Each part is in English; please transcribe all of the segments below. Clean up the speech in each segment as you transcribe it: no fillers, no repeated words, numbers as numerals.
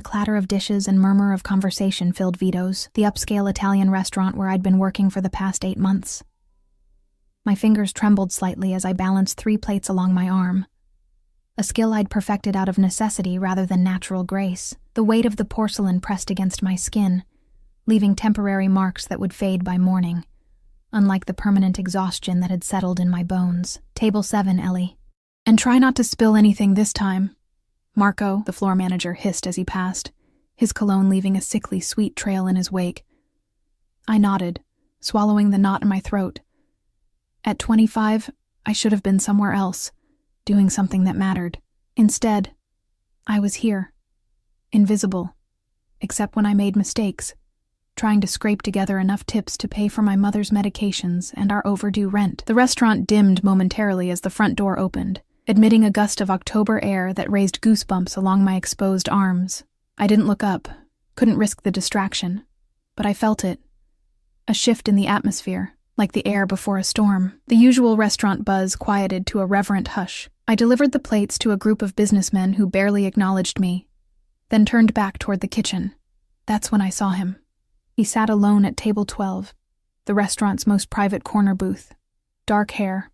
clatter of dishes and murmur of conversation filled Vito's, the upscale Italian restaurant where I'd been working for the past 8 months. My fingers trembled slightly as I balanced 3 plates along my arm, a skill I'd perfected out of necessity rather than natural grace. The weight of the porcelain pressed against my skin, leaving temporary marks that would fade by morning, unlike the permanent exhaustion that had settled in my bones. "Table 7, Ellie. And try not to spill anything this time," Marco, the floor manager, hissed as he passed, his cologne leaving a sickly sweet trail in his wake. I nodded, swallowing the knot in my throat. At 25, I should have been somewhere else, doing something that mattered. Instead, I was here, invisible, except when I made mistakes, trying to scrape together enough tips to pay for my mother's medications and our overdue rent. The restaurant dimmed momentarily as the front door opened, admitting a gust of October air that raised goosebumps along my exposed arms. I didn't look up, couldn't risk the distraction, but I felt it. A shift in the atmosphere, like the air before a storm. The usual restaurant buzz quieted to a reverent hush. I delivered the plates to a group of businessmen who barely acknowledged me, then turned back toward the kitchen. That's when I saw him. He sat alone at table 12, the restaurant's most private corner booth. Dark hair,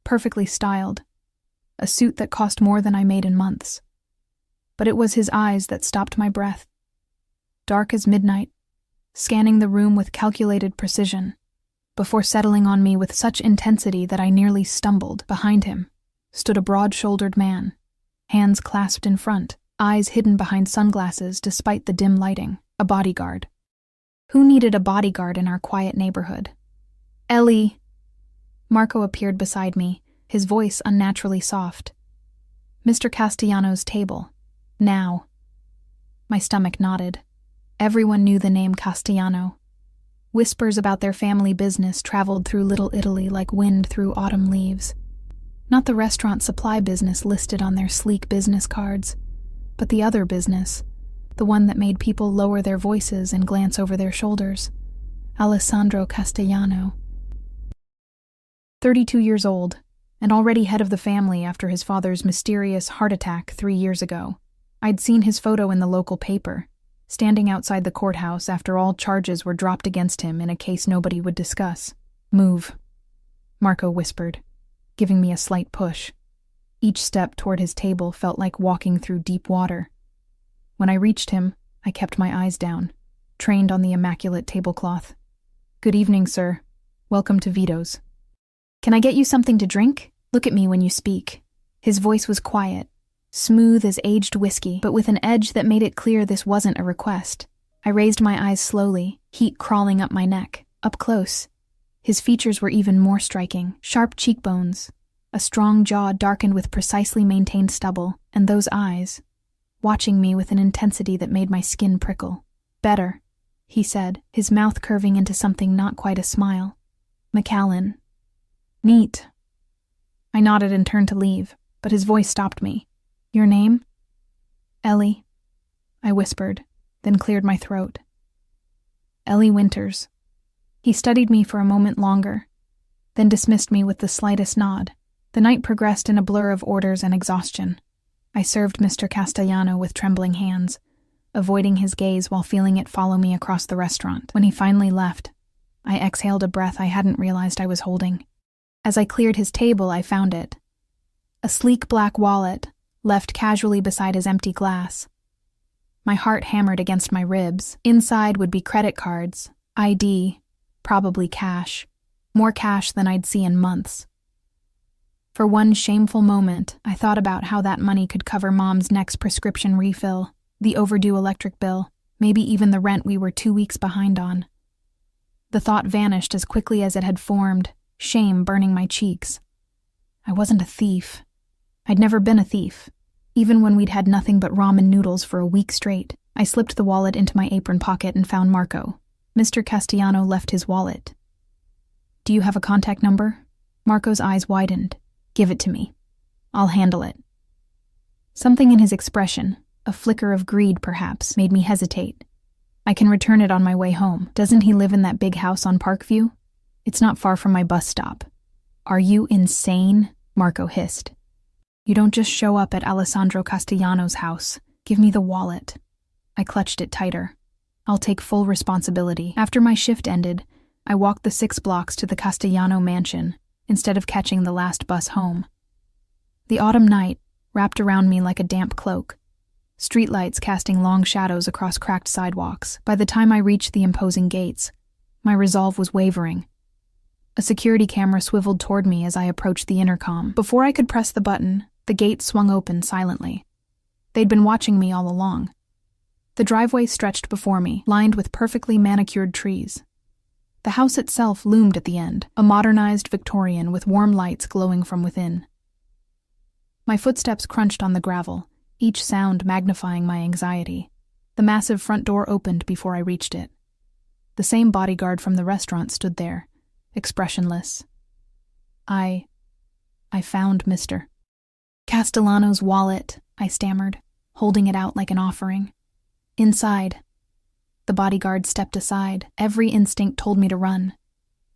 perfectly styled, a suit that cost more than I made in months. But it was his eyes that stopped my breath. Dark as midnight, scanning the room with calculated precision, before settling on me with such intensity that I nearly stumbled. Behind him stood a broad-shouldered man, hands clasped in front, eyes hidden behind sunglasses despite the dim lighting. A bodyguard. Who needed a bodyguard in our quiet neighborhood? "Ellie." Marco appeared beside me, his voice unnaturally soft. "Mr. Castellano's table. Now." My stomach nodded. Everyone knew the name Castellano. Whispers about their family business traveled through Little Italy like wind through autumn leaves. Not the restaurant supply business listed on their sleek business cards, but the other business, the one that made people lower their voices and glance over their shoulders. Alessandro Castellano. 32 years old, and already head of the family after his father's mysterious heart attack 3 years ago. I'd seen his photo in the local paper, standing outside the courthouse after all charges were dropped against him in a case nobody would discuss. "Move," Marco whispered, giving me a slight push. Each step toward his table felt like walking through deep water. When I reached him, I kept my eyes down, trained on the immaculate tablecloth. "Good evening, sir. Welcome to Vito's. Can I get you something to drink? Look at me when you speak." His voice was quiet, smooth as aged whiskey, but with an edge that made it clear this wasn't a request. I raised my eyes slowly, heat crawling up my neck. Up close, his features were even more striking. Sharp cheekbones, a strong jaw darkened with precisely maintained stubble, and those eyes, watching me with an intensity that made my skin prickle. "Better," he said, his mouth curving into something not quite a smile. "McAllen. Neat." I nodded and turned to leave, but his voice stopped me. "Your name?" "Ellie," I whispered, then cleared my throat. "Ellie Winters." He studied me for a moment longer, then dismissed me with the slightest nod. The night progressed in a blur of orders and exhaustion. I served Mr. Castellano with trembling hands, avoiding his gaze while feeling it follow me across the restaurant. When he finally left, I exhaled a breath I hadn't realized I was holding. As I cleared his table, I found it. A sleek black wallet, left casually beside his empty glass. My heart hammered against my ribs. Inside would be credit cards, ID, probably cash. More cash than I'd see in months. For one shameful moment, I thought about how that money could cover Mom's next prescription refill, the overdue electric bill, maybe even the rent we were 2 weeks behind on. The thought vanished as quickly as it had formed, shame burning my cheeks. I wasn't a thief. I'd never been a thief, even when we'd had nothing but ramen noodles for a week straight. I slipped the wallet into my apron pocket and found Marco. Mr. Castellano left his wallet. "Do you have a contact number?" Marco's eyes widened. "Give it to me. I'll handle it." Something in his expression, a flicker of greed perhaps, made me hesitate. "I can return it on my way home. Doesn't he live in that big house on Parkview? It's not far from my bus stop." "Are you insane?" Marco hissed. "You don't just show up at Alessandro Castellano's house. Give me the wallet." I clutched it tighter. I'll take full responsibility. After my shift ended, I walked the 6 blocks to the Castellano mansion instead of catching the last bus home. The autumn night wrapped around me like a damp cloak, streetlights casting long shadows across cracked sidewalks. By the time I reached the imposing gates, my resolve was wavering. A security camera swiveled toward me as I approached the intercom. Before I could press the button, the gate swung open silently. They'd been watching me all along. The driveway stretched before me, lined with perfectly manicured trees. The house itself loomed at the end, a modernized Victorian with warm lights glowing from within. My footsteps crunched on the gravel, each sound magnifying my anxiety. The massive front door opened before I reached it. The same bodyguard from the restaurant stood there, expressionless. I found Mr. Castellano's wallet, I stammered, holding it out like an offering. Inside. The bodyguard stepped aside. Every instinct told me to run,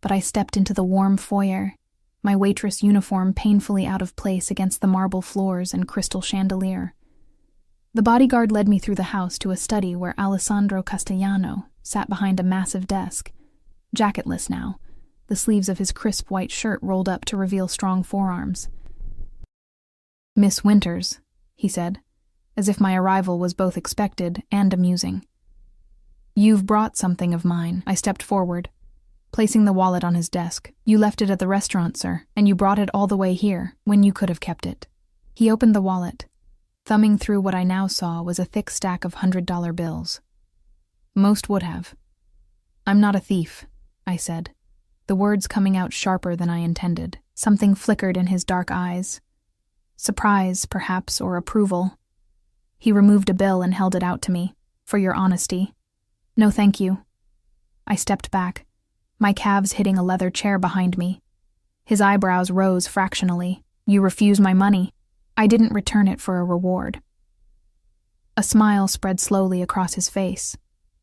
but I stepped into the warm foyer, my waitress uniform painfully out of place against the marble floors and crystal chandelier. The bodyguard led me through the house to a study where Alessandro Castellano sat behind a massive desk, jacketless now, the sleeves of his crisp white shirt rolled up to reveal strong forearms. "Miss Winters," he said, as if my arrival was both expected and amusing. "You've brought something of mine." I stepped forward, placing the wallet on his desk. "You left it at the restaurant, sir, and you brought it all the way here, when you could have kept it." He opened the wallet. Thumbing through what I now saw was a thick stack of $100 bills. "Most would have." "I'm not a thief," I said, the words coming out sharper than I intended. Something flickered in his dark eyes. Surprise, perhaps, or approval. He removed a bill and held it out to me. "For your honesty." "No, thank you." I stepped back, my calves hitting a leather chair behind me. His eyebrows rose fractionally. "You refuse my money." "I didn't return it for a reward." A smile spread slowly across his face,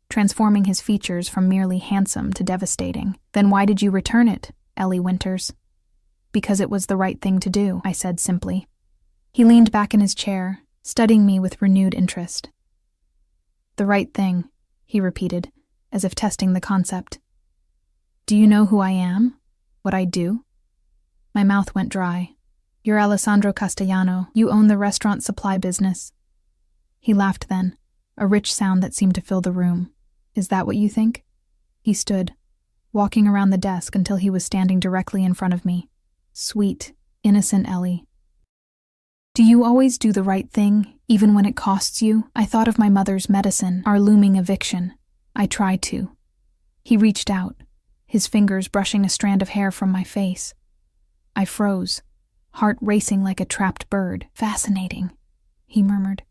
transforming his features from merely handsome to devastating. "Then why did you return it, Ellie Winters?" "Because it was the right thing to do," I said simply. He leaned back in his chair, studying me with renewed interest. "The right thing," he repeated, as if testing the concept. "Do you know who I am? What I do?" My mouth went dry. "You're Alessandro Castellano. You own the restaurant supply business." He laughed then, a rich sound that seemed to fill the room. "Is that what you think?" He stood, walking around the desk until he was standing directly in front of me. Sweet, innocent Ellie. "Do you always do the right thing, even when it costs you?" I thought of my mother's medicine, our looming eviction. I tried to. He reached out, his fingers brushing a strand of hair from my face. I froze, heart racing like a trapped bird. "Fascinating," he murmured.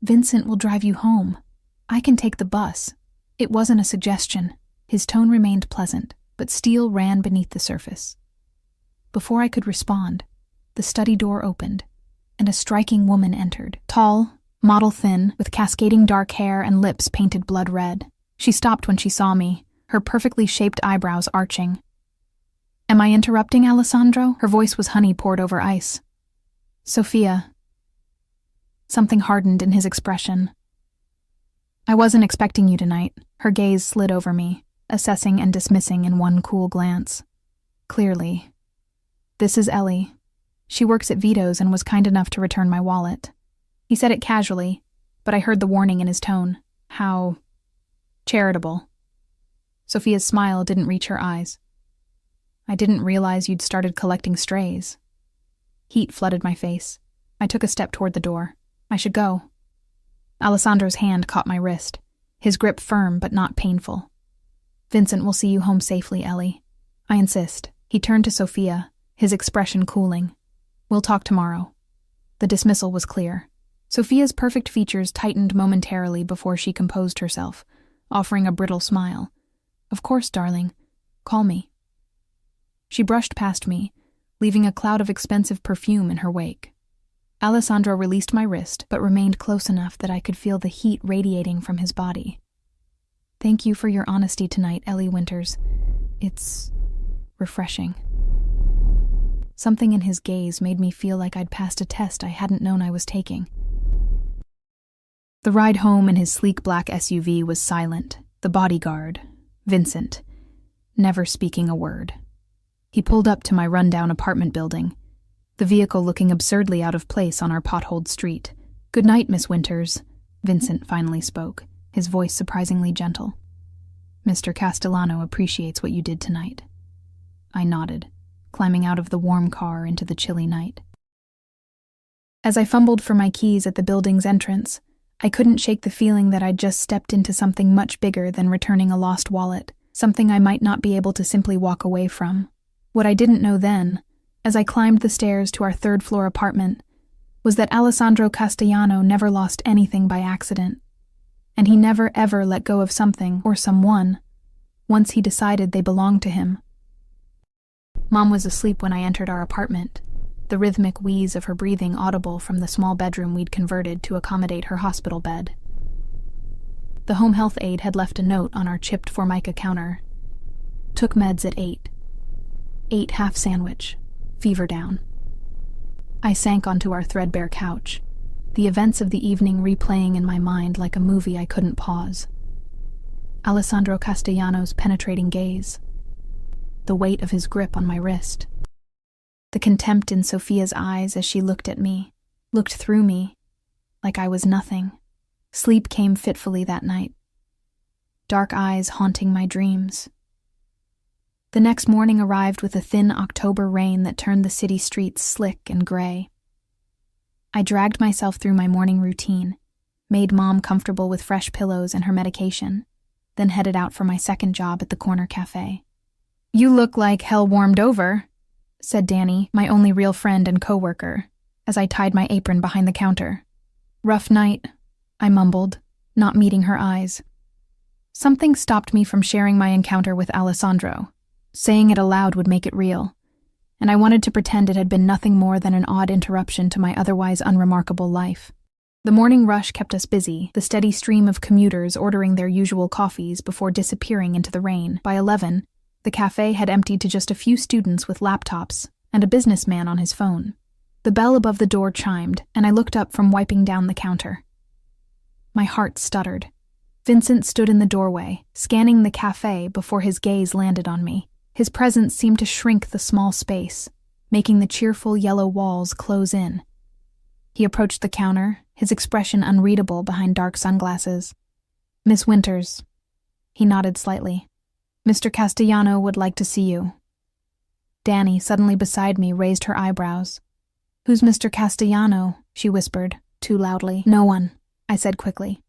"Vincent will drive you home. I can take the bus." It wasn't a suggestion. His tone remained pleasant, but steel ran beneath the surface. Before I could respond, the study door opened, and a striking woman entered. Tall, model thin, with cascading dark hair and lips painted blood red. She stopped when she saw me, her perfectly shaped eyebrows arching. "Am I interrupting, Alessandro?" Her voice was honey poured over ice. "Sophia." Something hardened in his expression. "I wasn't expecting you tonight." Her gaze slid over me, assessing and dismissing in one cool glance. "Clearly. This is Ellie. She works at Vito's and was kind enough to return my wallet." He said it casually, but I heard the warning in his tone. How charitable. Sophia's smile didn't reach her eyes. "I didn't realize you'd started collecting strays." Heat flooded my face. I took a step toward the door. I should go. Alessandro's hand caught my wrist, his grip firm but not painful. "Vincent will see you home safely, Ellie. I insist." He turned to Sophia, his expression cooling. "We'll talk tomorrow." The dismissal was clear. Sophia's perfect features tightened momentarily before she composed herself, offering a brittle smile. "Of course, darling. Call me." She brushed past me, leaving a cloud of expensive perfume in her wake. Alessandro released my wrist, but remained close enough that I could feel the heat radiating from his body. "Thank you for your honesty tonight, Ellie Winters. It's refreshing." Something in his gaze made me feel like I'd passed a test I hadn't known I was taking. The ride home in his sleek black SUV was silent, the bodyguard, Vincent, never speaking a word. He pulled up to my rundown apartment building, the vehicle looking absurdly out of place on our potholed street. "Good night, Miss Winters," Vincent finally spoke, his voice surprisingly gentle. "Mr. Castellano appreciates what you did tonight." I nodded, climbing out of the warm car into the chilly night. As I fumbled for my keys at the building's entrance, I couldn't shake the feeling that I'd just stepped into something much bigger than returning a lost wallet, something I might not be able to simply walk away from. What I didn't know then, as I climbed the stairs to our third-floor apartment, was that Alessandro Castellano never lost anything by accident, and he never ever let go of something or someone once he decided they belonged to him. Mom was asleep when I entered our apartment, the rhythmic wheeze of her breathing audible from the small bedroom we'd converted to accommodate her hospital bed. The home health aide had left a note on our chipped Formica counter. "Took meds at 8. Ate half sandwich. Fever down." I sank onto our threadbare couch, the events of the evening replaying in my mind like a movie I couldn't pause. Alessandro Castellano's penetrating gaze, the weight of his grip on my wrist, the contempt in Sophia's eyes as she looked at me, looked through me, like I was nothing. Sleep came fitfully that night, dark eyes haunting my dreams. The next morning arrived with a thin October rain that turned the city streets slick and gray. I dragged myself through my morning routine, made Mom comfortable with fresh pillows and her medication, then headed out for my second job at the corner cafe. "You look like hell warmed over," said Danny, my only real friend and coworker, as I tied my apron behind the counter. "Rough night," I mumbled, not meeting her eyes. Something stopped me from sharing my encounter with Alessandro. Saying it aloud would make it real, and I wanted to pretend it had been nothing more than an odd interruption to my otherwise unremarkable life. The morning rush kept us busy, the steady stream of commuters ordering their usual coffees before disappearing into the rain. By 11, the cafe had emptied to just a few students with laptops and a businessman on his phone. The bell above the door chimed, and I looked up from wiping down the counter. My heart stuttered. Vincent stood in the doorway, scanning the cafe before his gaze landed on me. His presence seemed to shrink the small space, making the cheerful yellow walls close in. He approached the counter, his expression unreadable behind dark sunglasses. "Miss Winters." He nodded slightly. "Mr. Castellano would like to see you." Danny, suddenly beside me, raised her eyebrows. "Who's Mr. Castellano?" she whispered, too loudly. "No one," I said quickly.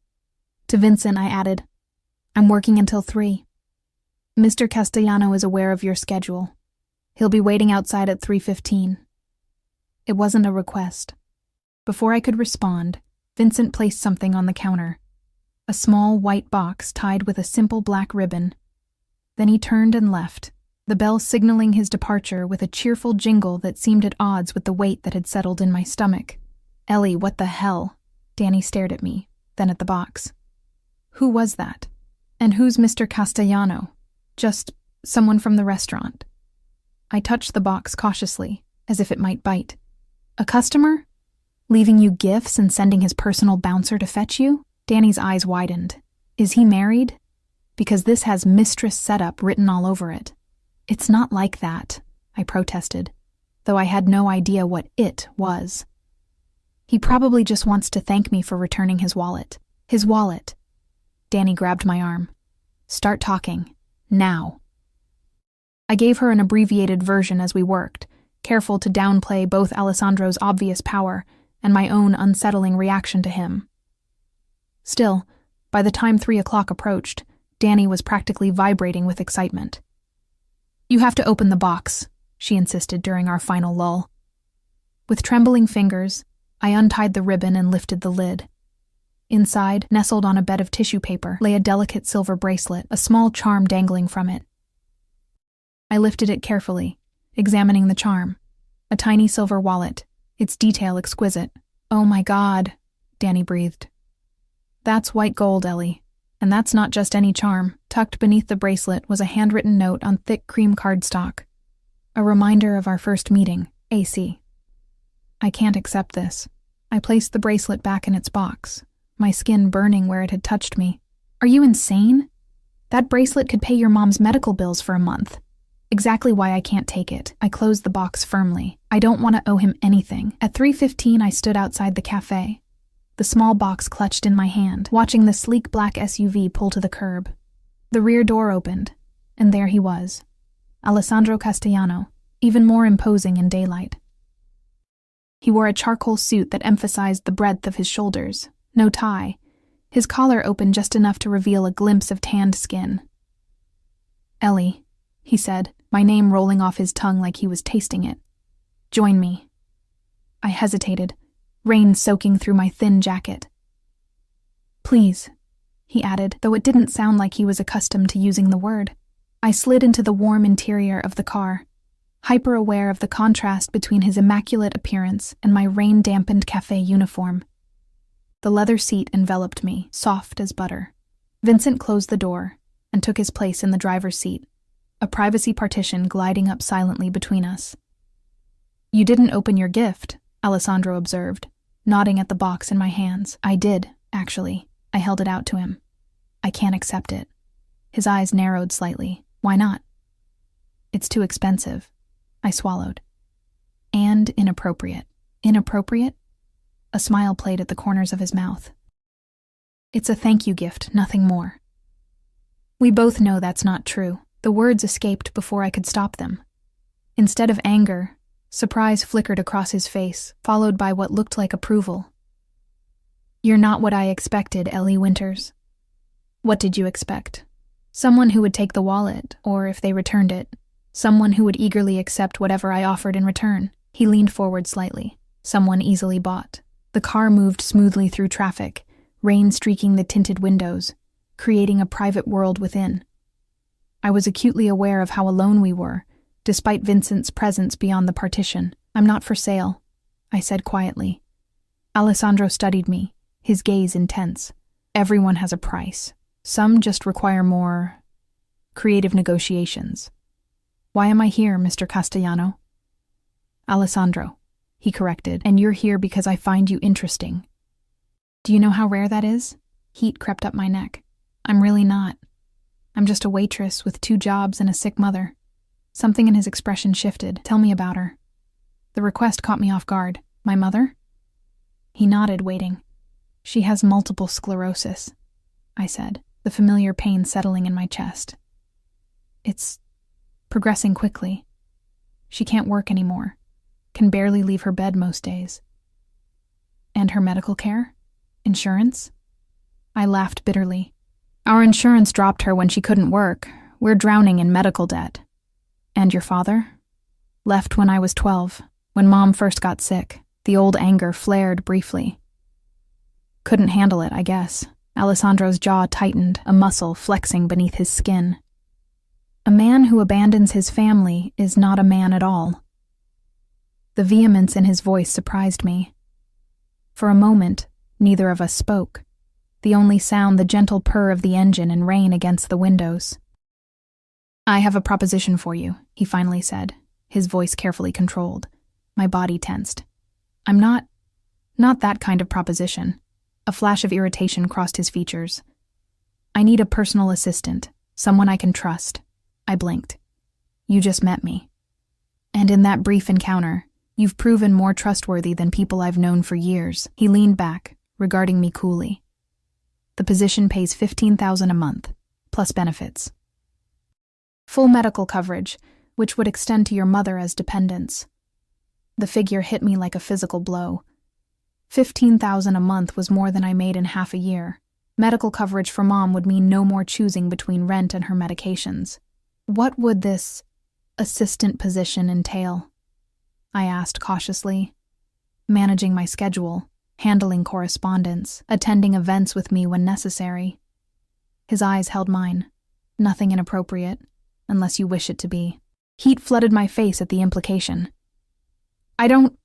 To Vincent, I added, "I'm working until 3. Mr. Castellano is aware of your schedule. He'll be waiting outside at 3:15. It wasn't a request. Before I could respond, Vincent placed something on the counter, a small white box tied with a simple black ribbon. Then he turned and left, the bell signaling his departure with a cheerful jingle that seemed at odds with the weight that had settled in my stomach. "Ellie, what the hell?" Danny stared at me, then at the box. Who was that? And who's Mr. Castellano? Just someone from the restaurant. I touched the box cautiously, as if it might bite. "A customer? Leaving you gifts and sending his personal bouncer to fetch you?" Danny's eyes widened. "Is he married? Because this has mistress setup written all over it." "It's not like that," I protested, though I had no idea what it was. "He probably just wants to thank me for returning his wallet." "His wallet." Danny grabbed my arm. "Start talking. Now." I gave her an abbreviated version as we worked, careful to downplay both Alessandro's obvious power and my own unsettling reaction to him. Still, by the time 3 o'clock approached, Danny was practically vibrating with excitement. "You have to open the box," she insisted during our final lull. With trembling fingers, I untied the ribbon and lifted the lid. Inside, nestled on a bed of tissue paper, lay a delicate silver bracelet, a small charm dangling from it. I lifted it carefully, examining the charm. A tiny silver wallet, its detail exquisite. "Oh my God," Danny breathed. "That's white gold, Ellie. And that's not just any charm." Tucked beneath the bracelet was a handwritten note on thick cream cardstock. A reminder of our first meeting, AC. I can't accept this. I placed the bracelet back in its box, my skin burning where it had touched me. Are you insane? That bracelet could pay your mom's medical bills for a month. Exactly why I can't take it. I closed the box firmly. I don't want to owe him anything. At 3:15, I stood outside the cafe, the small box clutched in my hand, watching the sleek black SUV pull to the curb. The rear door opened, and there he was, Alessandro Castellano, even more imposing in daylight. He wore a charcoal suit that emphasized the breadth of his shoulders, no tie, his collar open just enough to reveal a glimpse of tanned skin. "Ellie," he said, my name rolling off his tongue like he was tasting it. "Join me." I hesitated, rain soaking through my thin jacket. "Please," he added, though it didn't sound like he was accustomed to using the word. I slid into the warm interior of the car, hyper-aware of the contrast between his immaculate appearance and my rain-dampened cafe uniform. The leather seat enveloped me, soft as butter. Vincent closed the door and took his place in the driver's seat, a privacy partition gliding up silently between us. "You didn't open your gift," Alessandro observed, nodding at the box in my hands. "I did, actually." I held it out to him. "I can't accept it." His eyes narrowed slightly. "Why not?" "It's too expensive." I swallowed. "And inappropriate." "Inappropriate?" A smile played at the corners of his mouth. "It's a thank you gift, nothing more." We both know that's not true. The words escaped before I could stop them. Instead of anger, surprise flickered across his face, followed by what looked like approval. "You're not what I expected, Ellie Winters." "What did you expect?" "Someone who would take the wallet, or if they returned it, someone who would eagerly accept whatever I offered in return." He leaned forward slightly. "Someone easily bought." The car moved smoothly through traffic, rain streaking the tinted windows, creating a private world within. I was acutely aware of how alone we were, despite Vincent's presence beyond the partition. "I'm not for sale," I said quietly. Alessandro studied me, his gaze intense. "Everyone has a price. Some just require more creative negotiations." "Why am I here, Mr. Castellano?" "Alessandro," he corrected, "and you're here because I find you interesting." "Do you know how rare that is?" Heat crept up my neck. "I'm really not. I'm just a waitress with 2 jobs and a sick mother." Something in his expression shifted. "Tell me about her." The request caught me off guard. "My mother?" He nodded, waiting. "She has multiple sclerosis," I said, the familiar pain settling in my chest. "It's progressing quickly. She can't work anymore, can barely leave her bed most days." "And her medical care? Insurance?" I laughed bitterly. "Our insurance dropped her when she couldn't work. We're drowning in medical debt." "And your father?" "Left when I was 12, when Mom first got sick." The old anger flared briefly. "Couldn't handle it, I guess." Alessandro's jaw tightened, a muscle flexing beneath his skin. "A man who abandons his family is not a man at all." The vehemence in his voice surprised me. For a moment, neither of us spoke, the only sound the gentle purr of the engine and rain against the windows. "I have a proposition for you," he finally said, his voice carefully controlled. My body tensed. "I'm not that kind of proposition." A flash of irritation crossed his features. "I need a personal assistant, someone I can trust." I blinked. "You just met me. And in that brief encounter, you've proven more trustworthy than people I've known for years." He leaned back, regarding me coolly. "The position pays $15,000 a month, plus benefits. Full medical coverage, which would extend to your mother as dependents." The figure hit me like a physical blow. $15,000 a month was more than I made in half a year. Medical coverage for Mom would mean no more choosing between rent and her medications. "What would this assistant position entail?" I asked cautiously. "Managing my schedule, handling correspondence, attending events with me when necessary." His eyes held mine. "Nothing inappropriate, unless you wish it to be." Heat flooded my face at the implication. "I don't—"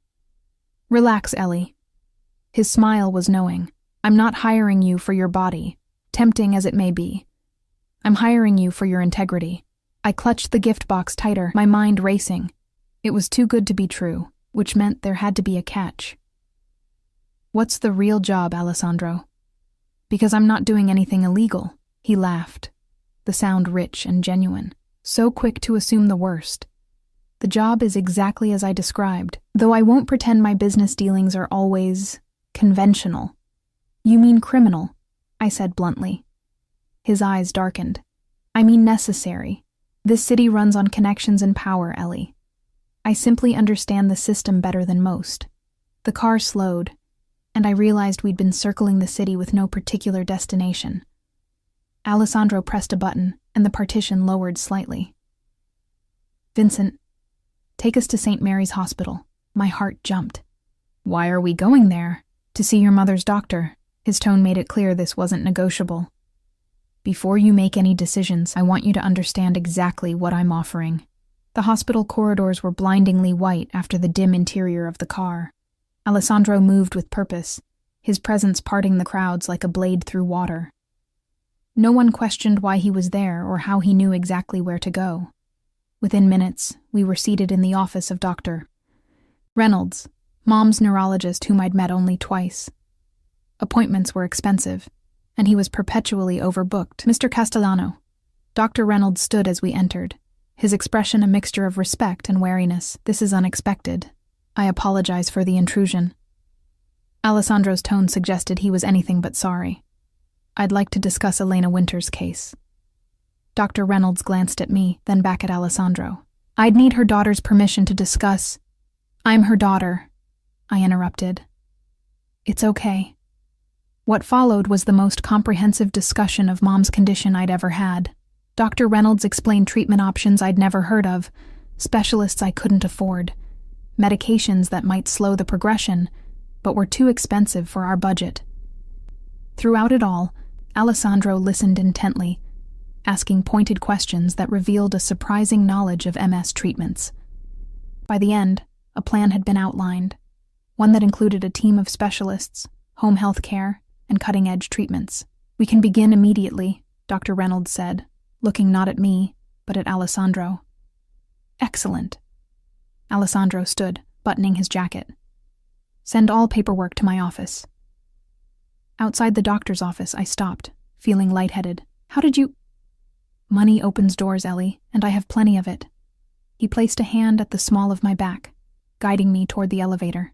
"Relax, Ellie." His smile was knowing. "I'm not hiring you for your body, tempting as it may be. I'm hiring you for your integrity." I clutched the gift box tighter, my mind racing. It was too good to be true, which meant there had to be a catch. "What's the real job, Alessandro?" Because I'm not doing anything illegal. He laughed, the sound rich and genuine, so quick to assume the worst. The job is exactly as I described, though I won't pretend my business dealings are always conventional. You mean criminal, I said bluntly. His eyes darkened. I mean necessary. This city runs on connections and power, Ellie. I simply understand the system better than most. The car slowed, and I realized we'd been circling the city with no particular destination. Alessandro pressed a button, and the partition lowered slightly. Vincent, take us to St. Mary's Hospital. My heart jumped. Why are we going there? To see your mother's doctor. His tone made it clear this wasn't negotiable. Before you make any decisions, I want you to understand exactly what I'm offering. The hospital corridors were blindingly white after the dim interior of the car. Alessandro moved with purpose, his presence parting the crowds like a blade through water. No one questioned why he was there or how he knew exactly where to go. Within minutes, we were seated in the office of Dr. Reynolds, Mom's neurologist whom I'd met only twice. Appointments were expensive, and he was perpetually overbooked. Mr. Castellano. Dr. Reynolds stood as we entered, his expression a mixture of respect and wariness. This is unexpected. I apologize for the intrusion. Alessandro's tone suggested he was anything but sorry. I'd like to discuss Elena Winter's case. Dr. Reynolds glanced at me, then back at Alessandro. I'd need her daughter's permission to discuss. I'm her daughter, I interrupted. It's okay. What followed was the most comprehensive discussion of Mom's condition I'd ever had. Dr. Reynolds explained treatment options I'd never heard of, specialists I couldn't afford, medications that might slow the progression, but were too expensive for our budget. Throughout it all, Alessandro listened intently, asking pointed questions that revealed a surprising knowledge of MS treatments. By the end, a plan had been outlined, one that included a team of specialists, home health care, and cutting-edge treatments. We can begin immediately, Dr. Reynolds said, looking not at me, but at Alessandro. Excellent. Alessandro stood, buttoning his jacket. Send all paperwork to my office. Outside the doctor's office, I stopped, feeling lightheaded. How did you— Money opens doors, Ellie, and I have plenty of it. He placed a hand at the small of my back, guiding me toward the elevator.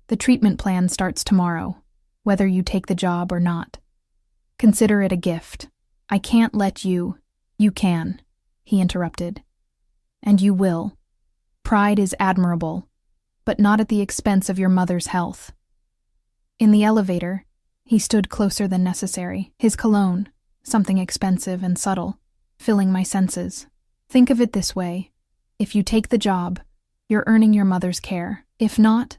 The treatment plan starts tomorrow, whether you take the job or not. Consider it a gift. I can't let you— You can, he interrupted. And you will. Pride is admirable, but not at the expense of your mother's health. In the elevator, he stood closer than necessary, his cologne, something expensive and subtle, filling my senses. Think of it this way. If you take the job, you're earning your mother's care. If not,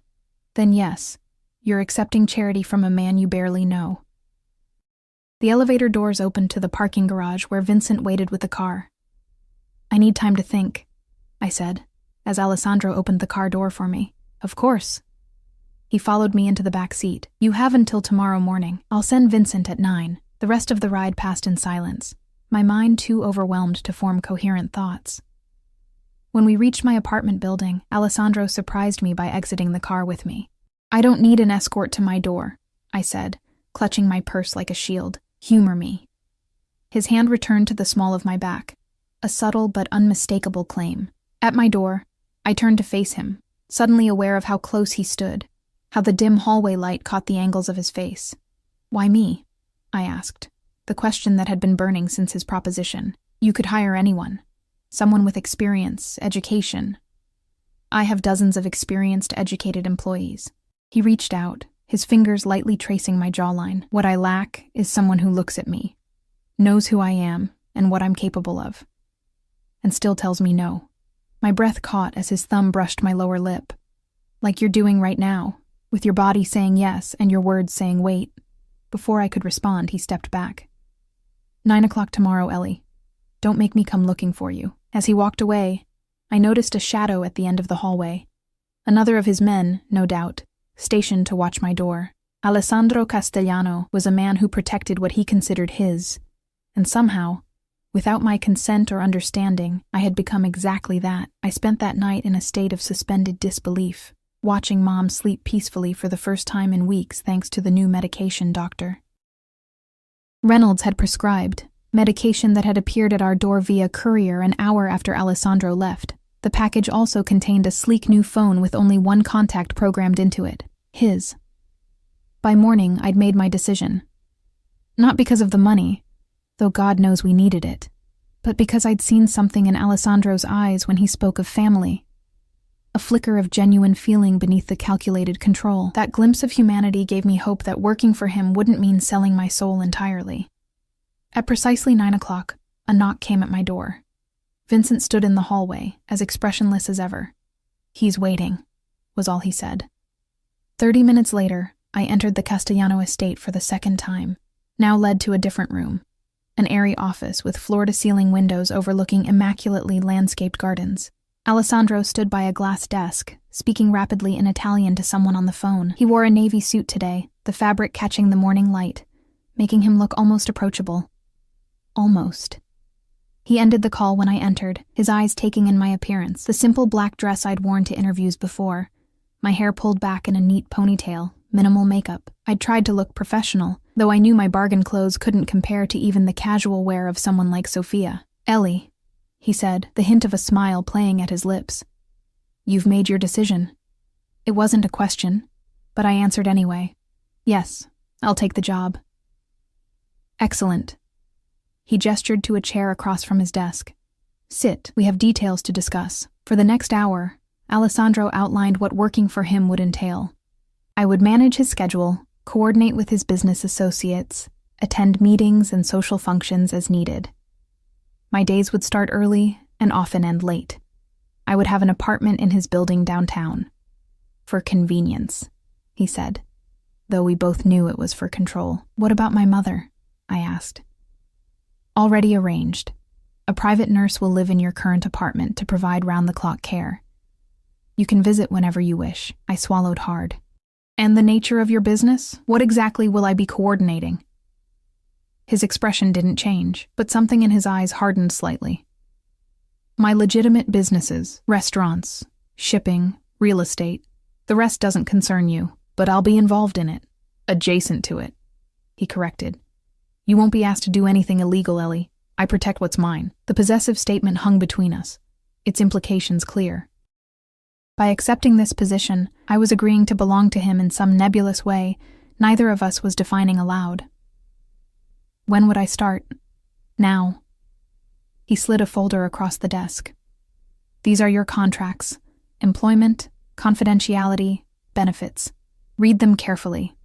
then yes, you're accepting charity from a man you barely know. The elevator doors opened to the parking garage where Vincent waited with the car. I need time to think, I said, as Alessandro opened the car door for me. Of course. He followed me into the back seat. You have until tomorrow morning. I'll send Vincent at 9. The rest of the ride passed in silence, my mind too overwhelmed to form coherent thoughts. When we reached my apartment building, Alessandro surprised me by exiting the car with me. I don't need an escort to my door, I said, clutching my purse like a shield. Humor me. His hand returned to the small of my back, a subtle but unmistakable claim. At my door, I turned to face him, suddenly aware of how close he stood, how the dim hallway light caught the angles of his face. Why me? I asked, the question that had been burning since his proposition. You could hire anyone. Someone with experience, education. I have dozens of experienced, educated employees. He reached out, his fingers lightly tracing my jawline. What I lack is someone who looks at me, knows who I am and what I'm capable of, and still tells me no. My breath caught as his thumb brushed my lower lip. Like you're doing right now, with your body saying yes and your words saying wait. Before I could respond, he stepped back. 9 o'clock tomorrow, Ellie. Don't make me come looking for you. As he walked away, I noticed a shadow at the end of the hallway. Another of his men, no doubt, stationed to watch my door. Alessandro Castellano was a man who protected what he considered his, and somehow, without my consent or understanding, I had become exactly that. I spent that night in a state of suspended disbelief, watching Mom sleep peacefully for the first time in weeks thanks to the new medication doctor. Reynolds had prescribed medication that had appeared at our door via courier an hour after Alessandro left. The package also contained a sleek new phone with only one contact programmed into it, his. By morning, I'd made my decision. Not because of the money, though God knows we needed it, but because I'd seen something in Alessandro's eyes when he spoke of family. A flicker of genuine feeling beneath the calculated control. That glimpse of humanity gave me hope that working for him wouldn't mean selling my soul entirely. At precisely 9 o'clock, a knock came at my door. Vincent stood in the hallway, as expressionless as ever. "He's waiting," was all he said. 30 minutes later, I entered the Castellano estate for the second time, now led to a different room, an airy office with floor-to-ceiling windows overlooking immaculately landscaped gardens. Alessandro stood by a glass desk, speaking rapidly in Italian to someone on the phone. He wore a navy suit today, the fabric catching the morning light, making him look almost approachable. Almost. He ended the call when I entered, his eyes taking in my appearance, the simple black dress I'd worn to interviews before, my hair pulled back in a neat ponytail, minimal makeup. I'd tried to look professional, though I knew my bargain clothes couldn't compare to even the casual wear of someone like Sophia. "Ellie," he said, the hint of a smile playing at his lips. "You've made your decision." It wasn't a question, but I answered anyway. "Yes, I'll take the job." "Excellent." He gestured to a chair across from his desk. "Sit, we have details to discuss." For the next hour, Alessandro outlined what working for him would entail. I would manage his schedule, coordinate with his business associates, attend meetings and social functions as needed. My days would start early and often end late. I would have an apartment in his building downtown. "For convenience," he said, though we both knew it was for control. "What about my mother?" I asked. "Already arranged. A private nurse will live in your current apartment to provide round-the-clock care. You can visit whenever you wish." I swallowed hard. "And the nature of your business? What exactly will I be coordinating?" His expression didn't change, but something in his eyes hardened slightly. "My legitimate businesses, restaurants, shipping, real estate. The rest doesn't concern you, but I'll be involved in it. Adjacent to it," he corrected. "You won't be asked to do anything illegal, Ellie. I protect what's mine." The possessive statement hung between us, its implications clear. By accepting this position, I was agreeing to belong to him in some nebulous way neither of us was defining aloud. When would I start? Now. He slid a folder across the desk. "These are your contracts: employment, confidentiality, benefits. Read them carefully."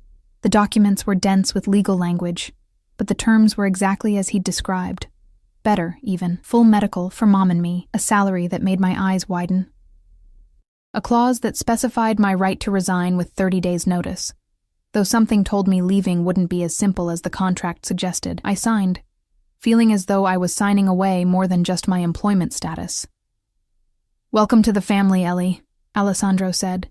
The documents were dense with legal language, but the terms were exactly as he'd described. Better, even. Full medical for Mom and me, a salary that made my eyes widen. A clause that specified my right to resign with 30 days' notice. Though something told me leaving wouldn't be as simple as the contract suggested, I signed, feeling as though I was signing away more than just my employment status. "Welcome to the family, Ellie," Alessandro said,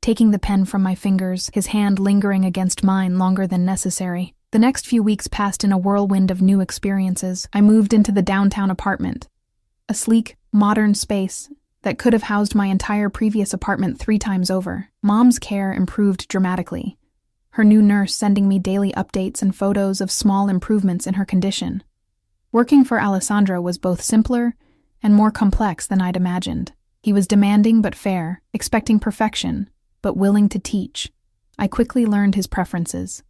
taking the pen from my fingers, his hand lingering against mine longer than necessary. The next few weeks passed in a whirlwind of new experiences. I moved into the downtown apartment, a sleek, modern space that could have housed my entire previous apartment 3 times over. Mom's care improved dramatically, her new nurse sending me daily updates and photos of small improvements in her condition. Working for Alessandro was both simpler and more complex than I'd imagined. He was demanding but fair, expecting perfection, but willing to teach. I quickly learned his preferences.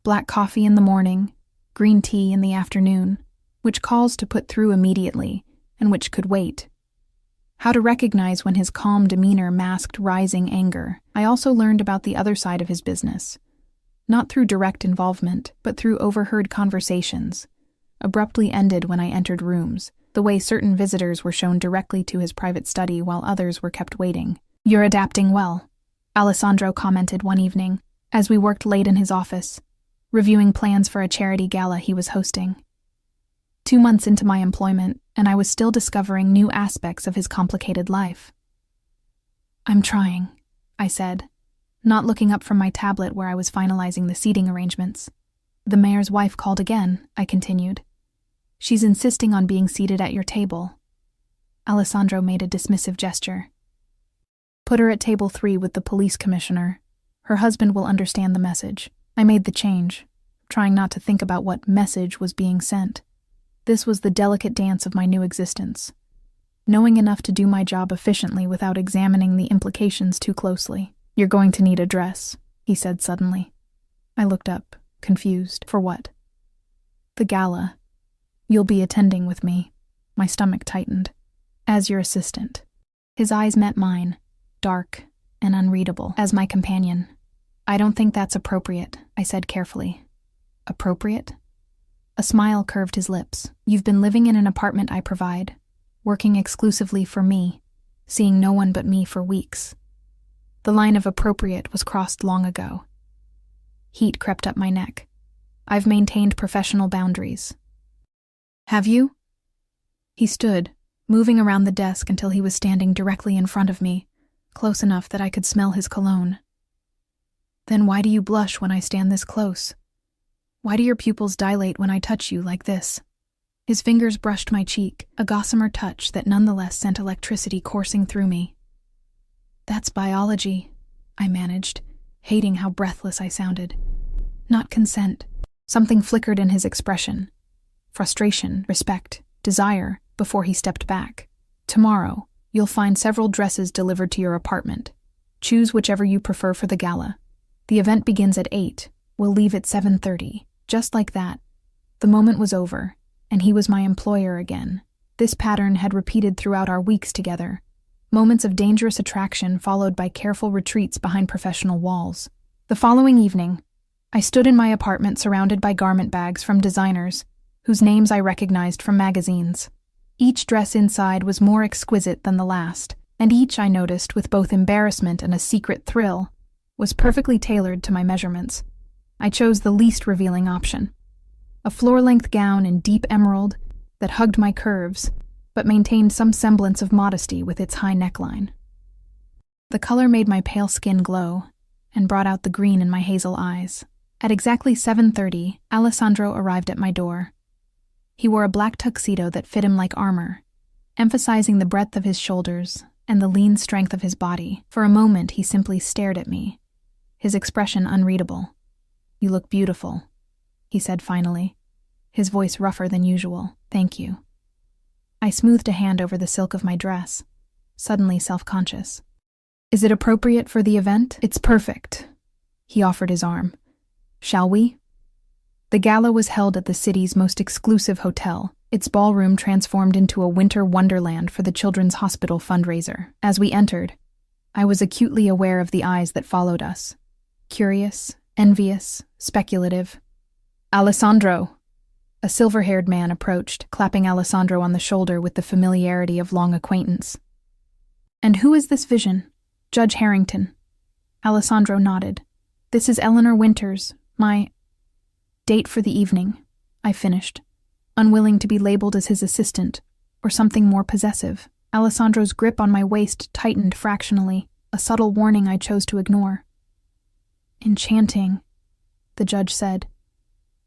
Black coffee in the morning, green tea in the afternoon, which calls to put through immediately, and which could wait. How to recognize when his calm demeanor masked rising anger. I also learned about the other side of his business. Not through direct involvement, but through overheard conversations, abruptly ended when I entered rooms, the way certain visitors were shown directly to his private study while others were kept waiting. "You're adapting well," Alessandro commented one evening, as we worked late in his office, reviewing plans for a charity gala he was hosting. 2 months into my employment, and I was still discovering new aspects of his complicated life. "I'm trying," I said, not looking up from my tablet where I was finalizing the seating arrangements. "The mayor's wife called again," I continued. "She's insisting on being seated at your table." Alessandro made a dismissive gesture. "Put her at table 3 with the police commissioner. Her husband will understand the message." I made the change, trying not to think about what message was being sent. This was the delicate dance of my new existence. Knowing enough to do my job efficiently without examining the implications too closely. "You're going to need a dress," he said suddenly. I looked up, confused. "For what?" "The gala. You'll be attending with me." My stomach tightened. "As your assistant." His eyes met mine, dark and unreadable, as my companion. "I don't think that's appropriate," I said carefully. "Appropriate?" A smile curved his lips. "You've been living in an apartment I provide, working exclusively for me, seeing no one but me for weeks. The line of appropriate was crossed long ago." Heat crept up my neck. "I've maintained professional boundaries." "Have you?" He stood, moving around the desk until he was standing directly in front of me, close enough that I could smell his cologne. "Then why do you blush when I stand this close? Why do your pupils dilate when I touch you like this?" His fingers brushed my cheek, a gossamer touch that nonetheless sent electricity coursing through me. "That's biology," I managed, hating how breathless I sounded. "Not consent." Something flickered in his expression. Frustration, respect, desire, before he stepped back. "Tomorrow, you'll find several dresses delivered to your apartment. Choose whichever you prefer for the gala. The event begins at 8. We'll leave at 7:30. Just like that. The moment was over, and he was my employer again. This pattern had repeated throughout our weeks together. Moments of dangerous attraction followed by careful retreats behind professional walls. The following evening, I stood in my apartment surrounded by garment bags from designers, whose names I recognized from magazines. Each dress inside was more exquisite than the last, and each, I noticed with both embarrassment and a secret thrill, was perfectly tailored to my measurements. I chose the least revealing option. A floor-length gown in deep emerald that hugged my curves, but maintained some semblance of modesty with its high neckline. The color made my pale skin glow and brought out the green in my hazel eyes. At exactly 7:30, Alessandro arrived at my door. He wore a black tuxedo that fit him like armor, emphasizing the breadth of his shoulders and the lean strength of his body. For a moment, he simply stared at me, his expression unreadable. "You look beautiful," he said finally, his voice rougher than usual. "Thank you." I smoothed a hand over the silk of my dress, suddenly self-conscious. "Is it appropriate for the event?" "It's perfect." He offered his arm. "Shall we?" The gala was held at the city's most exclusive hotel, its ballroom transformed into a winter wonderland for the Children's Hospital fundraiser. As we entered, I was acutely aware of the eyes that followed us. Curious, envious, speculative. "Alessandro!" A silver-haired man approached, clapping Alessandro on the shoulder with the familiarity of long acquaintance. "And who is this vision?" "Judge Harrington." Alessandro nodded. "This is Eleanor Winters, my—" "Date for the evening," I finished, unwilling to be labeled as his assistant, or something more possessive. Alessandro's grip on my waist tightened fractionally, a subtle warning I chose to ignore. "Enchanting," the judge said,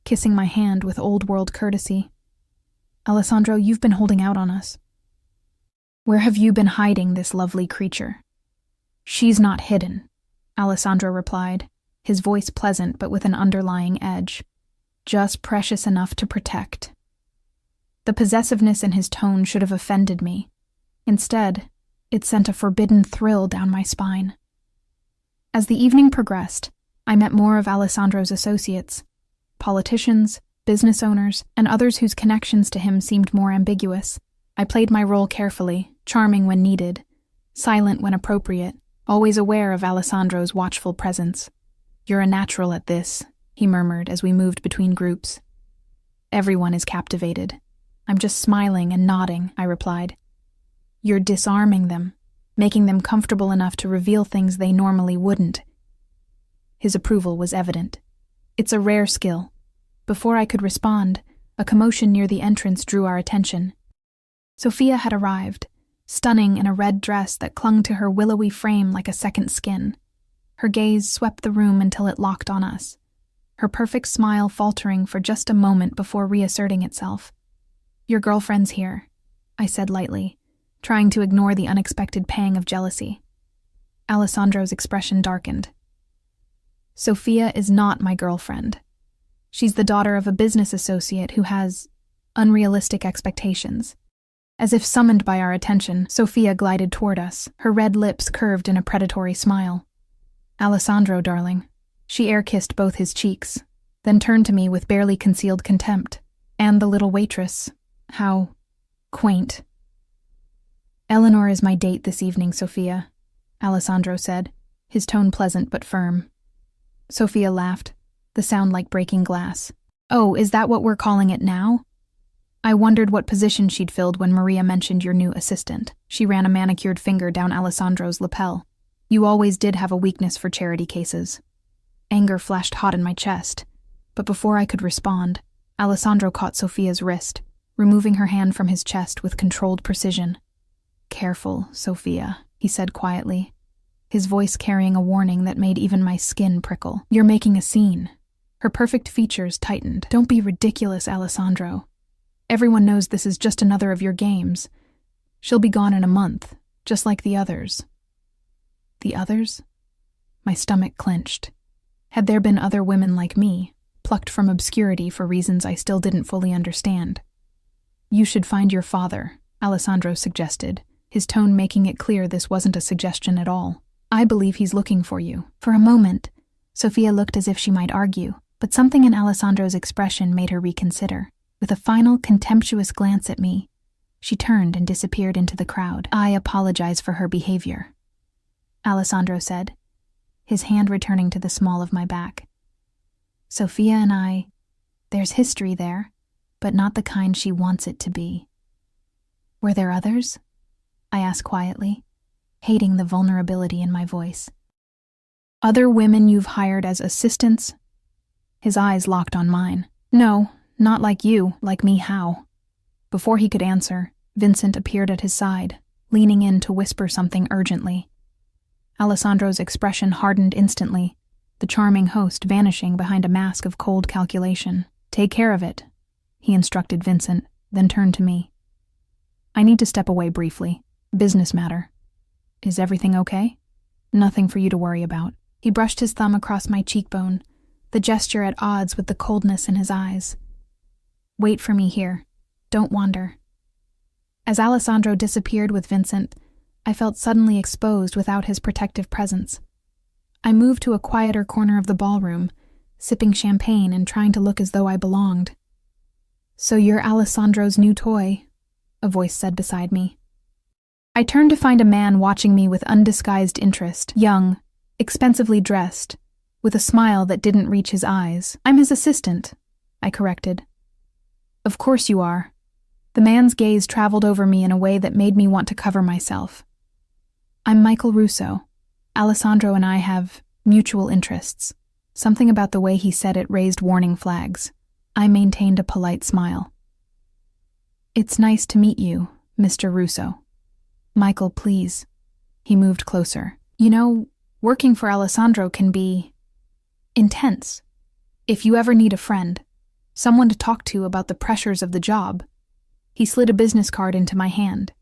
kissing my hand with old-world courtesy. "Alessandro, you've been holding out on us." "Where have you been hiding this lovely creature?" "She's not hidden," Alessandro replied, his voice pleasant but with an underlying edge. "Just precious enough to protect." The possessiveness in his tone should have offended me. Instead, it sent a forbidden thrill down my spine. As the evening progressed, I met more of Alessandro's associates. Politicians, business owners, and others whose connections to him seemed more ambiguous. I played my role carefully, charming when needed, silent when appropriate, always aware of Alessandro's watchful presence. "You're a natural at this," he murmured as we moved between groups. "Everyone is captivated. I'm just smiling and nodding," I replied. "You're disarming them, making them comfortable enough to reveal things they normally wouldn't." His approval was evident. "It's a rare skill." Before I could respond, a commotion near the entrance drew our attention. Sophia had arrived, stunning in a red dress that clung to her willowy frame like a second skin. Her gaze swept the room until it locked on us, her perfect smile faltering for just a moment before reasserting itself. "Your girlfriend's here," I said lightly, trying to ignore the unexpected pang of jealousy. Alessandro's expression darkened. "Sophia is not my girlfriend. She's the daughter of a business associate who has unrealistic expectations. As if summoned by our attention, Sophia glided toward us, her red lips curved in a predatory smile. "Alessandro, darling." She air-kissed both his cheeks, then turned to me with barely concealed contempt. "And the little waitress. How quaint." "Eleanor is my date this evening, Sophia," Alessandro said, his tone pleasant but firm. Sophia laughed, the sound like breaking glass. "Oh, is that what we're calling it now?" I wondered what position she'd filled when Maria mentioned your new assistant. She ran a manicured finger down Alessandro's lapel. "You always did have a weakness for charity cases." Anger flashed hot in my chest, but before I could respond, Alessandro caught Sophia's wrist, removing her hand from his chest with controlled precision. "Careful, Sophia," he said quietly, his voice carrying a warning that made even my skin prickle. "You're making a scene." Her perfect features tightened. "Don't be ridiculous, Alessandro. Everyone knows this is just another of your games. She'll be gone in a month, just like the others." The others? My stomach clenched. Had there been other women like me, plucked from obscurity for reasons I still didn't fully understand? "You should find your father," Alessandro suggested, his tone making it clear this wasn't a suggestion at all. "I believe he's looking for you." For a moment, Sophia looked as if she might argue, but something in Alessandro's expression made her reconsider. With a final contemptuous glance at me, she turned and disappeared into the crowd. "I apologize for her behavior," Alessandro said, his hand returning to the small of my back. "Sophia and there's history there, but not the kind she wants it to be." "Were there others?" I asked quietly, hating the vulnerability in my voice. "Other women you've hired as assistants?" His eyes locked on mine. "No, not like you. Like me, how?" Before he could answer, Vincent appeared at his side, leaning in to whisper something urgently. Alessandro's expression hardened instantly, the charming host vanishing behind a mask of cold calculation. "Take care of it," he instructed Vincent, then turned to me. "I need to step away briefly. Business matter." "Is everything okay?" "Nothing for you to worry about." He brushed his thumb across my cheekbone, the gesture at odds with the coldness in his eyes. "Wait for me here. Don't wander." As Alessandro disappeared with Vincent, I felt suddenly exposed without his protective presence. I moved to a quieter corner of the ballroom, sipping champagne and trying to look as though I belonged. "So you're Alessandro's new toy," a voice said beside me. I turned to find a man watching me with undisguised interest, young, expensively dressed, with a smile that didn't reach his eyes. "I'm his assistant," I corrected. "Of course you are." The man's gaze traveled over me in a way that made me want to cover myself. "I'm Michael Russo. Alessandro and I have mutual interests." Something about the way he said it raised warning flags. I maintained a polite smile. "It's nice to meet you, Mr. Russo." "Michael, please." He moved closer. "You know, working for Alessandro can be intense. If you ever need a friend, someone to talk to about the pressures of the job." He slid a business card into my hand,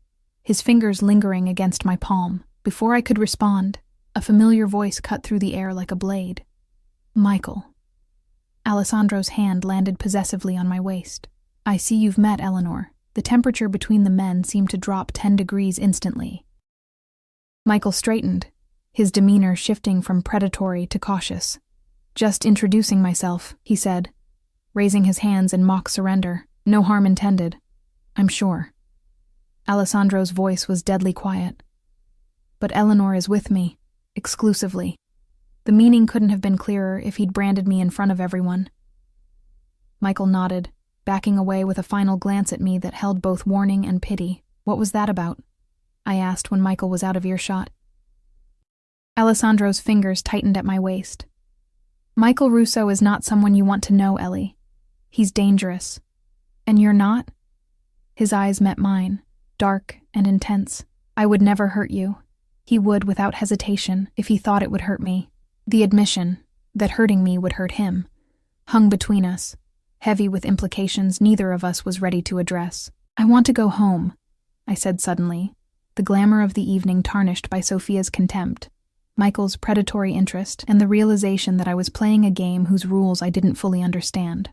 his fingers lingering against my palm. Before I could respond, a familiar voice cut through the air like a blade. "Michael." Alessandro's hand landed possessively on my waist. "I see you've met Eleanor." The temperature between the men seemed to drop 10 degrees instantly. Michael straightened, his demeanor shifting from predatory to cautious. "Just introducing myself," he said, raising his hands in mock surrender. "No harm intended, I'm sure." Alessandro's voice was deadly quiet. "But Eleanor is with me, exclusively." The meaning couldn't have been clearer if he'd branded me in front of everyone. Michael nodded, backing away with a final glance at me that held both warning and pity. "What was that about?" I asked when Michael was out of earshot. Alessandro's fingers tightened at my waist. "Michael Russo is not someone you want to know, Ellie. He's dangerous. And you're not?" His eyes met mine, dark and intense. "I would never hurt you." He would without hesitation if he thought it would hurt me. The admission that hurting me would hurt him hung between us, heavy with implications neither of us was ready to address. "I want to go home," I said suddenly, the glamour of the evening tarnished by Sophia's contempt. Michael's predatory interest, and the realization that I was playing a game whose rules I didn't fully understand.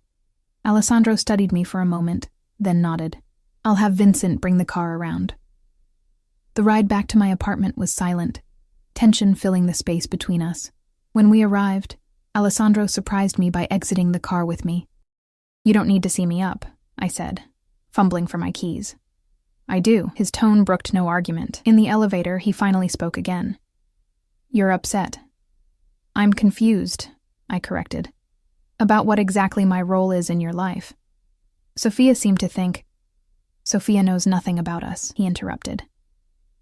Alessandro studied me for a moment, then nodded. "I'll have Vincent bring the car around." The ride back to my apartment was silent, tension filling the space between us. When we arrived, Alessandro surprised me by exiting the car with me. "You don't need to see me up," I said, fumbling for my keys. "I do." His tone brooked no argument. In the elevator, he finally spoke again. "You're upset." "I'm confused," I corrected, "about what exactly my role is in your life." Sophia seemed to think. "Sophia knows nothing about us," he interrupted.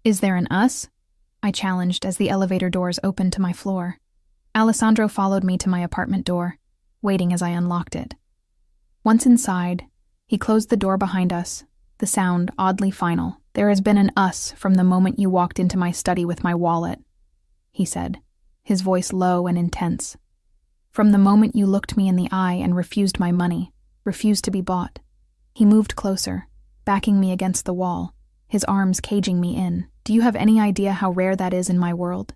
"Is there an us?" I challenged as the elevator doors opened to my floor. Alessandro followed me to my apartment door, waiting as I unlocked it. Once inside, he closed the door behind us, the sound oddly final. "There has been an us from the moment you walked into my study with my wallet," he said, his voice low and intense. "From the moment you looked me in the eye and refused my money, refused to be bought." He moved closer, backing me against the wall, his arms caging me in. "Do you have any idea how rare that is in my world?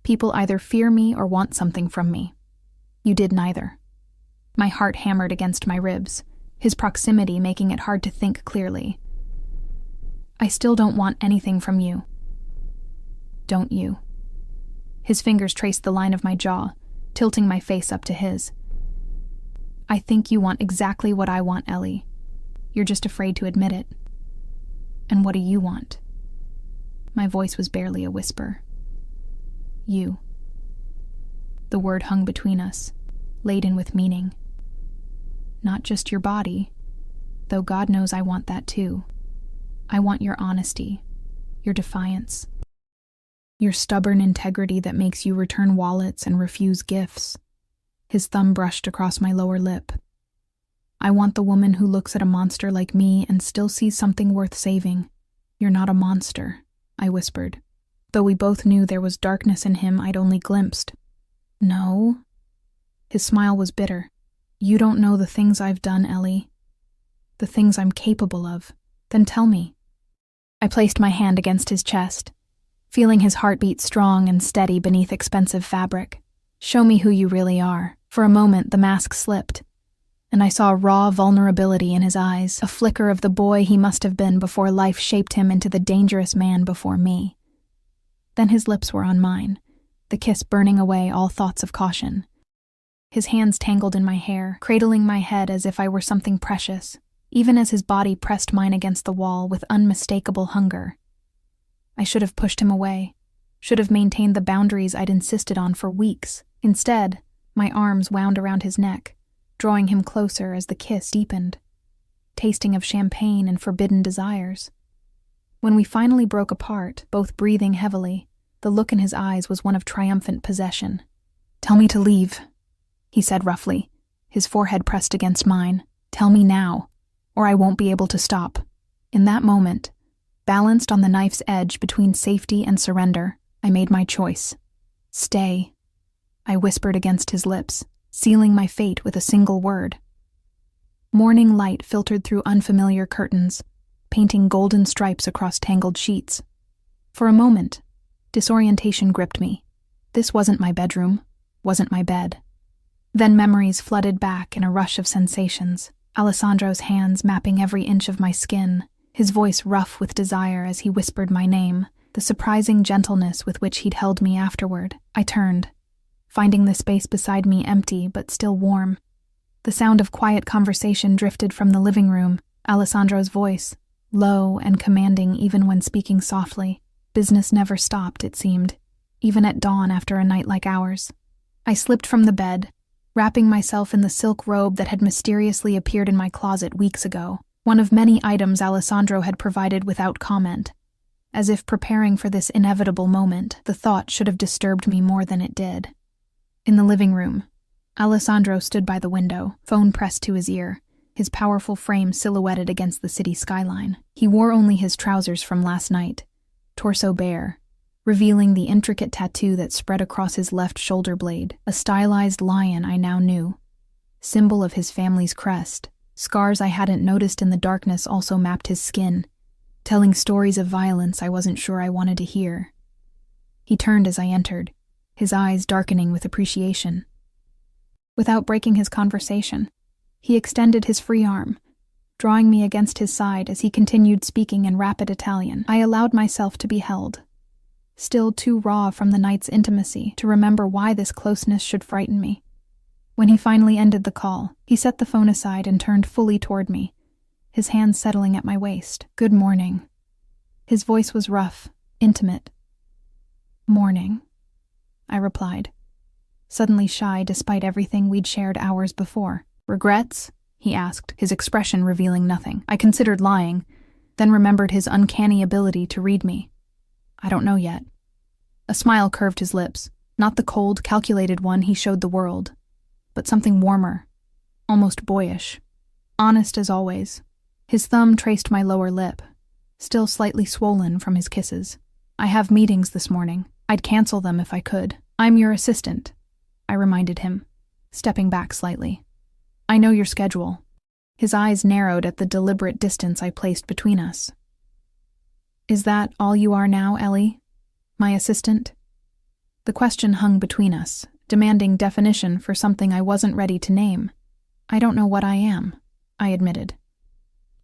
People either fear me or want something from me. You did neither." My heart hammered against my ribs, his proximity making it hard to think clearly. "I still don't want anything from you." "Don't you?" His fingers traced the line of my jaw, tilting my face up to his. "I think you want exactly what I want, Ellie. You're just afraid to admit it." "And what do you want?" My voice was barely a whisper. "You." The word hung between us, laden with meaning. "Not just your body, though God knows I want that too. I want your honesty, your defiance, your stubborn integrity that makes you return wallets and refuse gifts." His thumb brushed across my lower lip. "I want the woman who looks at a monster like me and still sees something worth saving." "You're not a monster," I whispered, though we both knew there was darkness in him I'd only glimpsed. "No?" His smile was bitter. "You don't know the things I've done, Ellie. The things I'm capable of. Then tell me." I placed my hand against his chest, feeling his heartbeat strong and steady beneath expensive fabric. "Show me who you really are." For a moment, the mask slipped, and I saw raw vulnerability in his eyes, a flicker of the boy he must have been before life shaped him into the dangerous man before me. Then his lips were on mine, the kiss burning away all thoughts of caution. His hands tangled in my hair, cradling my head as if I were something precious, even as his body pressed mine against the wall with unmistakable hunger. I should have pushed him away, should have maintained the boundaries I'd insisted on for weeks. Instead, my arms wound around his neck, drawing him closer as the kiss deepened, tasting of champagne and forbidden desires. When we finally broke apart, both breathing heavily, the look in his eyes was one of triumphant possession. "Tell me to leave," he said roughly, his forehead pressed against mine. "Tell me now, or I won't be able to stop." In that moment, balanced on the knife's edge between safety and surrender, I made my choice. "Stay," I whispered against his lips, sealing my fate with a single word. Morning light filtered through unfamiliar curtains, painting golden stripes across tangled sheets. For a moment, disorientation gripped me. This wasn't my bedroom, wasn't my bed. Then memories flooded back in a rush of sensations, Alessandro's hands mapping every inch of my skin, his voice rough with desire as he whispered my name, the surprising gentleness with which he'd held me afterward. I turned, finding the space beside me empty but still warm. The sound of quiet conversation drifted from the living room, Alessandro's voice, low and commanding even when speaking softly. Business never stopped, it seemed, even at dawn after a night like ours. I slipped from the bed, wrapping myself in the silk robe that had mysteriously appeared in my closet weeks ago, one of many items Alessandro had provided without comment. As if preparing for this inevitable moment, the thought should have disturbed me more than it did. In the living room, Alessandro stood by the window, phone pressed to his ear, his powerful frame silhouetted against the city skyline. He wore only his trousers from last night, torso bare, revealing the intricate tattoo that spread across his left shoulder blade, a stylized lion I now knew, symbol of his family's crest. Scars I hadn't noticed in the darkness also mapped his skin, telling stories of violence I wasn't sure I wanted to hear. He turned as I entered, his eyes darkening with appreciation. Without breaking his conversation, he extended his free arm, drawing me against his side as he continued speaking in rapid Italian. I allowed myself to be held, still too raw from the night's intimacy to remember why this closeness should frighten me. When he finally ended the call, he set the phone aside and turned fully toward me, his hands settling at my waist. "Good morning." His voice was rough, intimate. "Morning," I replied, suddenly shy despite everything we'd shared hours before. "Regrets?" he asked, his expression revealing nothing. I considered lying, then remembered his uncanny ability to read me. "I don't know yet." A smile curved his lips, not the cold, calculated one he showed the world, but something warmer, almost boyish. Honest as always. His thumb traced my lower lip, still slightly swollen from his kisses. "I have meetings this morning. I'd cancel them if I could." "I'm your assistant," I reminded him, stepping back slightly. "I know your schedule." His eyes narrowed at the deliberate distance I placed between us. "Is that all you are now, Ellie? My assistant?" The question hung between us, demanding definition for something I wasn't ready to name. "I don't know what I am," I admitted.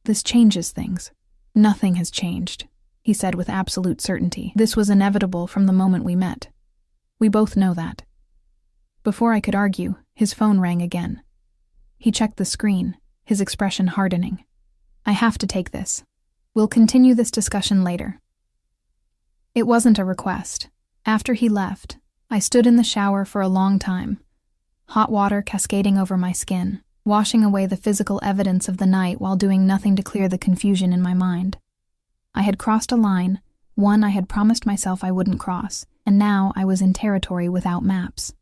"This changes things." "Nothing has changed," he said with absolute certainty. "This was inevitable from the moment we met. We both know that." Before I could argue, his phone rang again. He checked the screen, his expression hardening. "I have to take this. We'll continue this discussion later." It wasn't a request. After he left, I stood in the shower for a long time, hot water cascading over my skin, washing away the physical evidence of the night while doing nothing to clear the confusion in my mind. I had crossed a line, one I had promised myself I wouldn't cross, and now I was in territory without maps.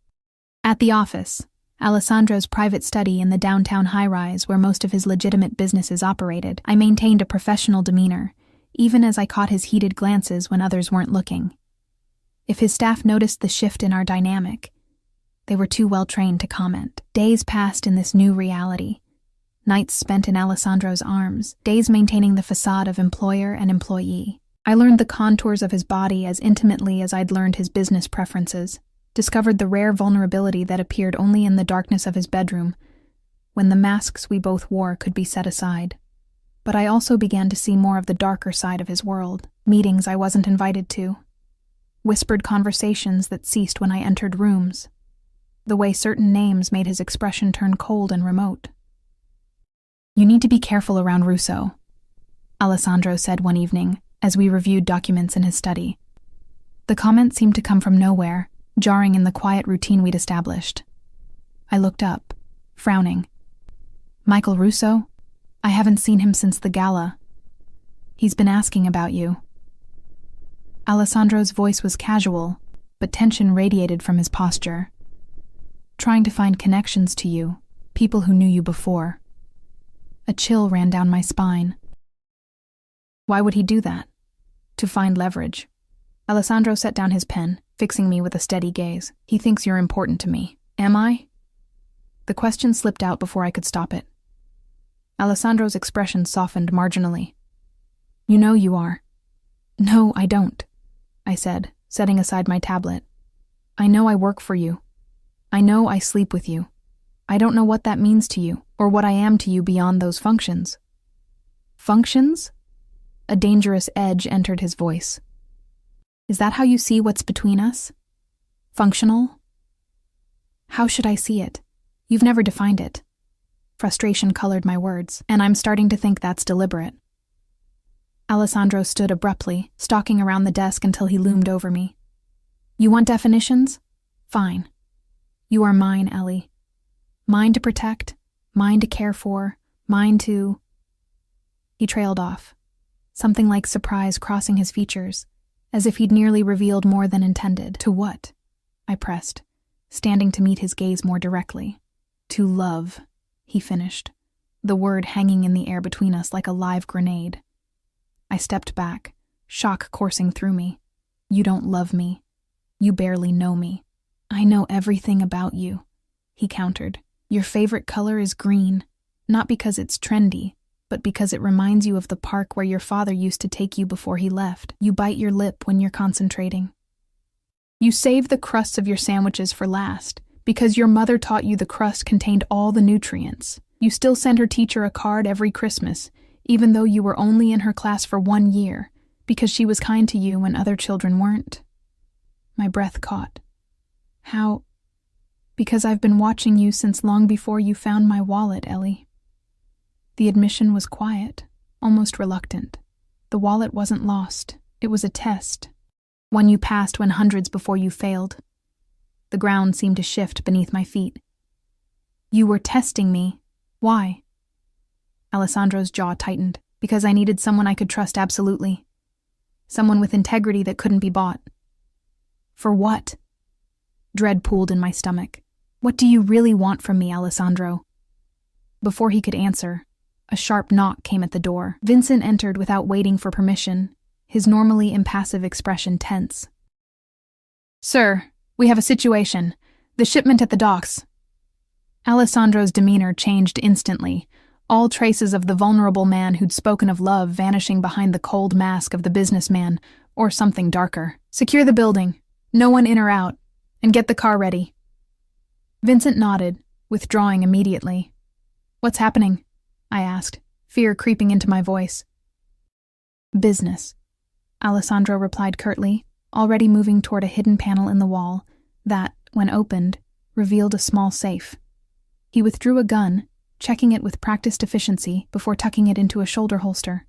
At the office, Alessandro's private study in the downtown high-rise where most of his legitimate businesses operated, I maintained a professional demeanor, even as I caught his heated glances when others weren't looking. If his staff noticed the shift in our dynamic, they were too well trained to comment. Days passed in this new reality. Nights spent in Alessandro's arms, days maintaining the facade of employer and employee. I learned the contours of his body as intimately as I'd learned his business preferences, discovered the rare vulnerability that appeared only in the darkness of his bedroom, when the masks we both wore could be set aside. But I also began to see more of the darker side of his world, meetings I wasn't invited to, whispered conversations that ceased when I entered rooms, the way certain names made his expression turn cold and remote. "You need to be careful around Russo," Alessandro said one evening as we reviewed documents in his study. The comment seemed to come from nowhere, jarring in the quiet routine we'd established. I looked up, frowning. "Michael Russo? I haven't seen him since the gala. He's been asking about you." Alessandro's voice was casual, but tension radiated from his posture. "Trying to find connections to you, people who knew you before." A chill ran down my spine. Why would he do that? To find leverage. Alessandro set down his pen, fixing me with a steady gaze. "He thinks you're important to me. Am I?" The question slipped out before I could stop it. Alessandro's expression softened marginally. "You know you are." "No, I don't," I said, setting aside my tablet. "I know I work for you. I know I sleep with you. I don't know what that means to you, or what I am to you beyond those functions." "Functions?" A dangerous edge entered his voice. "Is that how you see what's between us? Functional?" "How should I see it? You've never defined it." Frustration colored my words, and I'm starting to think that's deliberate. Alessandro stood abruptly, stalking around the desk until he loomed over me. "You want definitions? Fine. You are mine, Ellie. Mine to protect, mine to care for, mine to—" He trailed off, something like surprise crossing his features, as if he'd nearly revealed more than intended. "To what?" I pressed, standing to meet his gaze more directly. "To love," he finished, the word hanging in the air between us like a live grenade. I stepped back, shock coursing through me. "You don't love me. You barely know me." "I know everything about you," he countered. "Your favorite color is green, not because it's trendy, but because it reminds you of the park where your father used to take you before he left. You bite your lip when you're concentrating. You saved the crusts of your sandwiches for last, because your mother taught you the crust contained all the nutrients. You still sent her teacher a card every Christmas, even though you were only in her class for 1 year, because she was kind to you when other children weren't. My breath caught. How? Because I've been watching you since long before you found my wallet, Ellie. The admission was quiet, almost reluctant. The wallet wasn't lost. It was a test. One you passed when hundreds before you failed. The ground seemed to shift beneath my feet. You were testing me. Why? Alessandro's jaw tightened. Because I needed someone I could trust absolutely. Someone with integrity that couldn't be bought. For what? Dread pooled in my stomach. What do you really want from me, Alessandro? Before he could answer, a sharp knock came at the door. Vincent entered without waiting for permission, his normally impassive expression tense. Sir, we have a situation. The shipment at the docks. Alessandro's demeanor changed instantly, all traces of the vulnerable man who'd spoken of love vanishing behind the cold mask of the businessman, or something darker. Secure the building, no one in or out, and get the car ready. Vincent nodded, withdrawing immediately. What's happening? I asked, fear creeping into my voice. Business, Alessandro replied curtly, already moving toward a hidden panel in the wall that, when opened, revealed a small safe. He withdrew a gun, checking it with practiced efficiency before tucking it into a shoulder holster.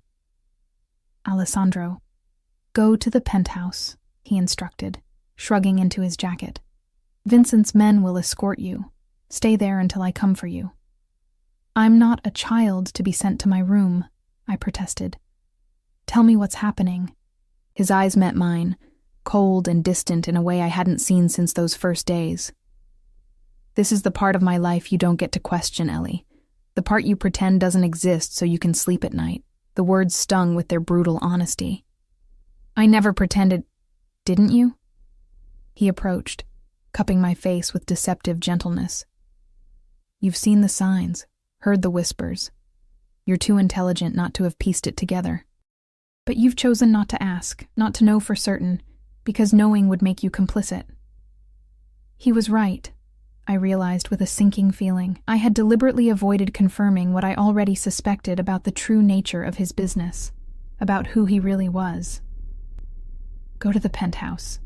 Alessandro, go to the penthouse, he instructed, shrugging into his jacket. Vincent's men will escort you. Stay there until I come for you. I'm not a child to be sent to my room, I protested. Tell me what's happening. His eyes met mine, cold and distant in a way I hadn't seen since those first days. This is the part of my life you don't get to question, Ellie. The part you pretend doesn't exist so you can sleep at night. The words stung with their brutal honesty. I never pretended, didn't you? He approached, cupping my face with deceptive gentleness. You've seen the signs, heard the whispers. You're too intelligent not to have pieced it together. But you've chosen not to ask, not to know for certain, because knowing would make you complicit. He was right, I realized with a sinking feeling. I had deliberately avoided confirming what I already suspected about the true nature of his business, about who he really was. Go to the penthouse,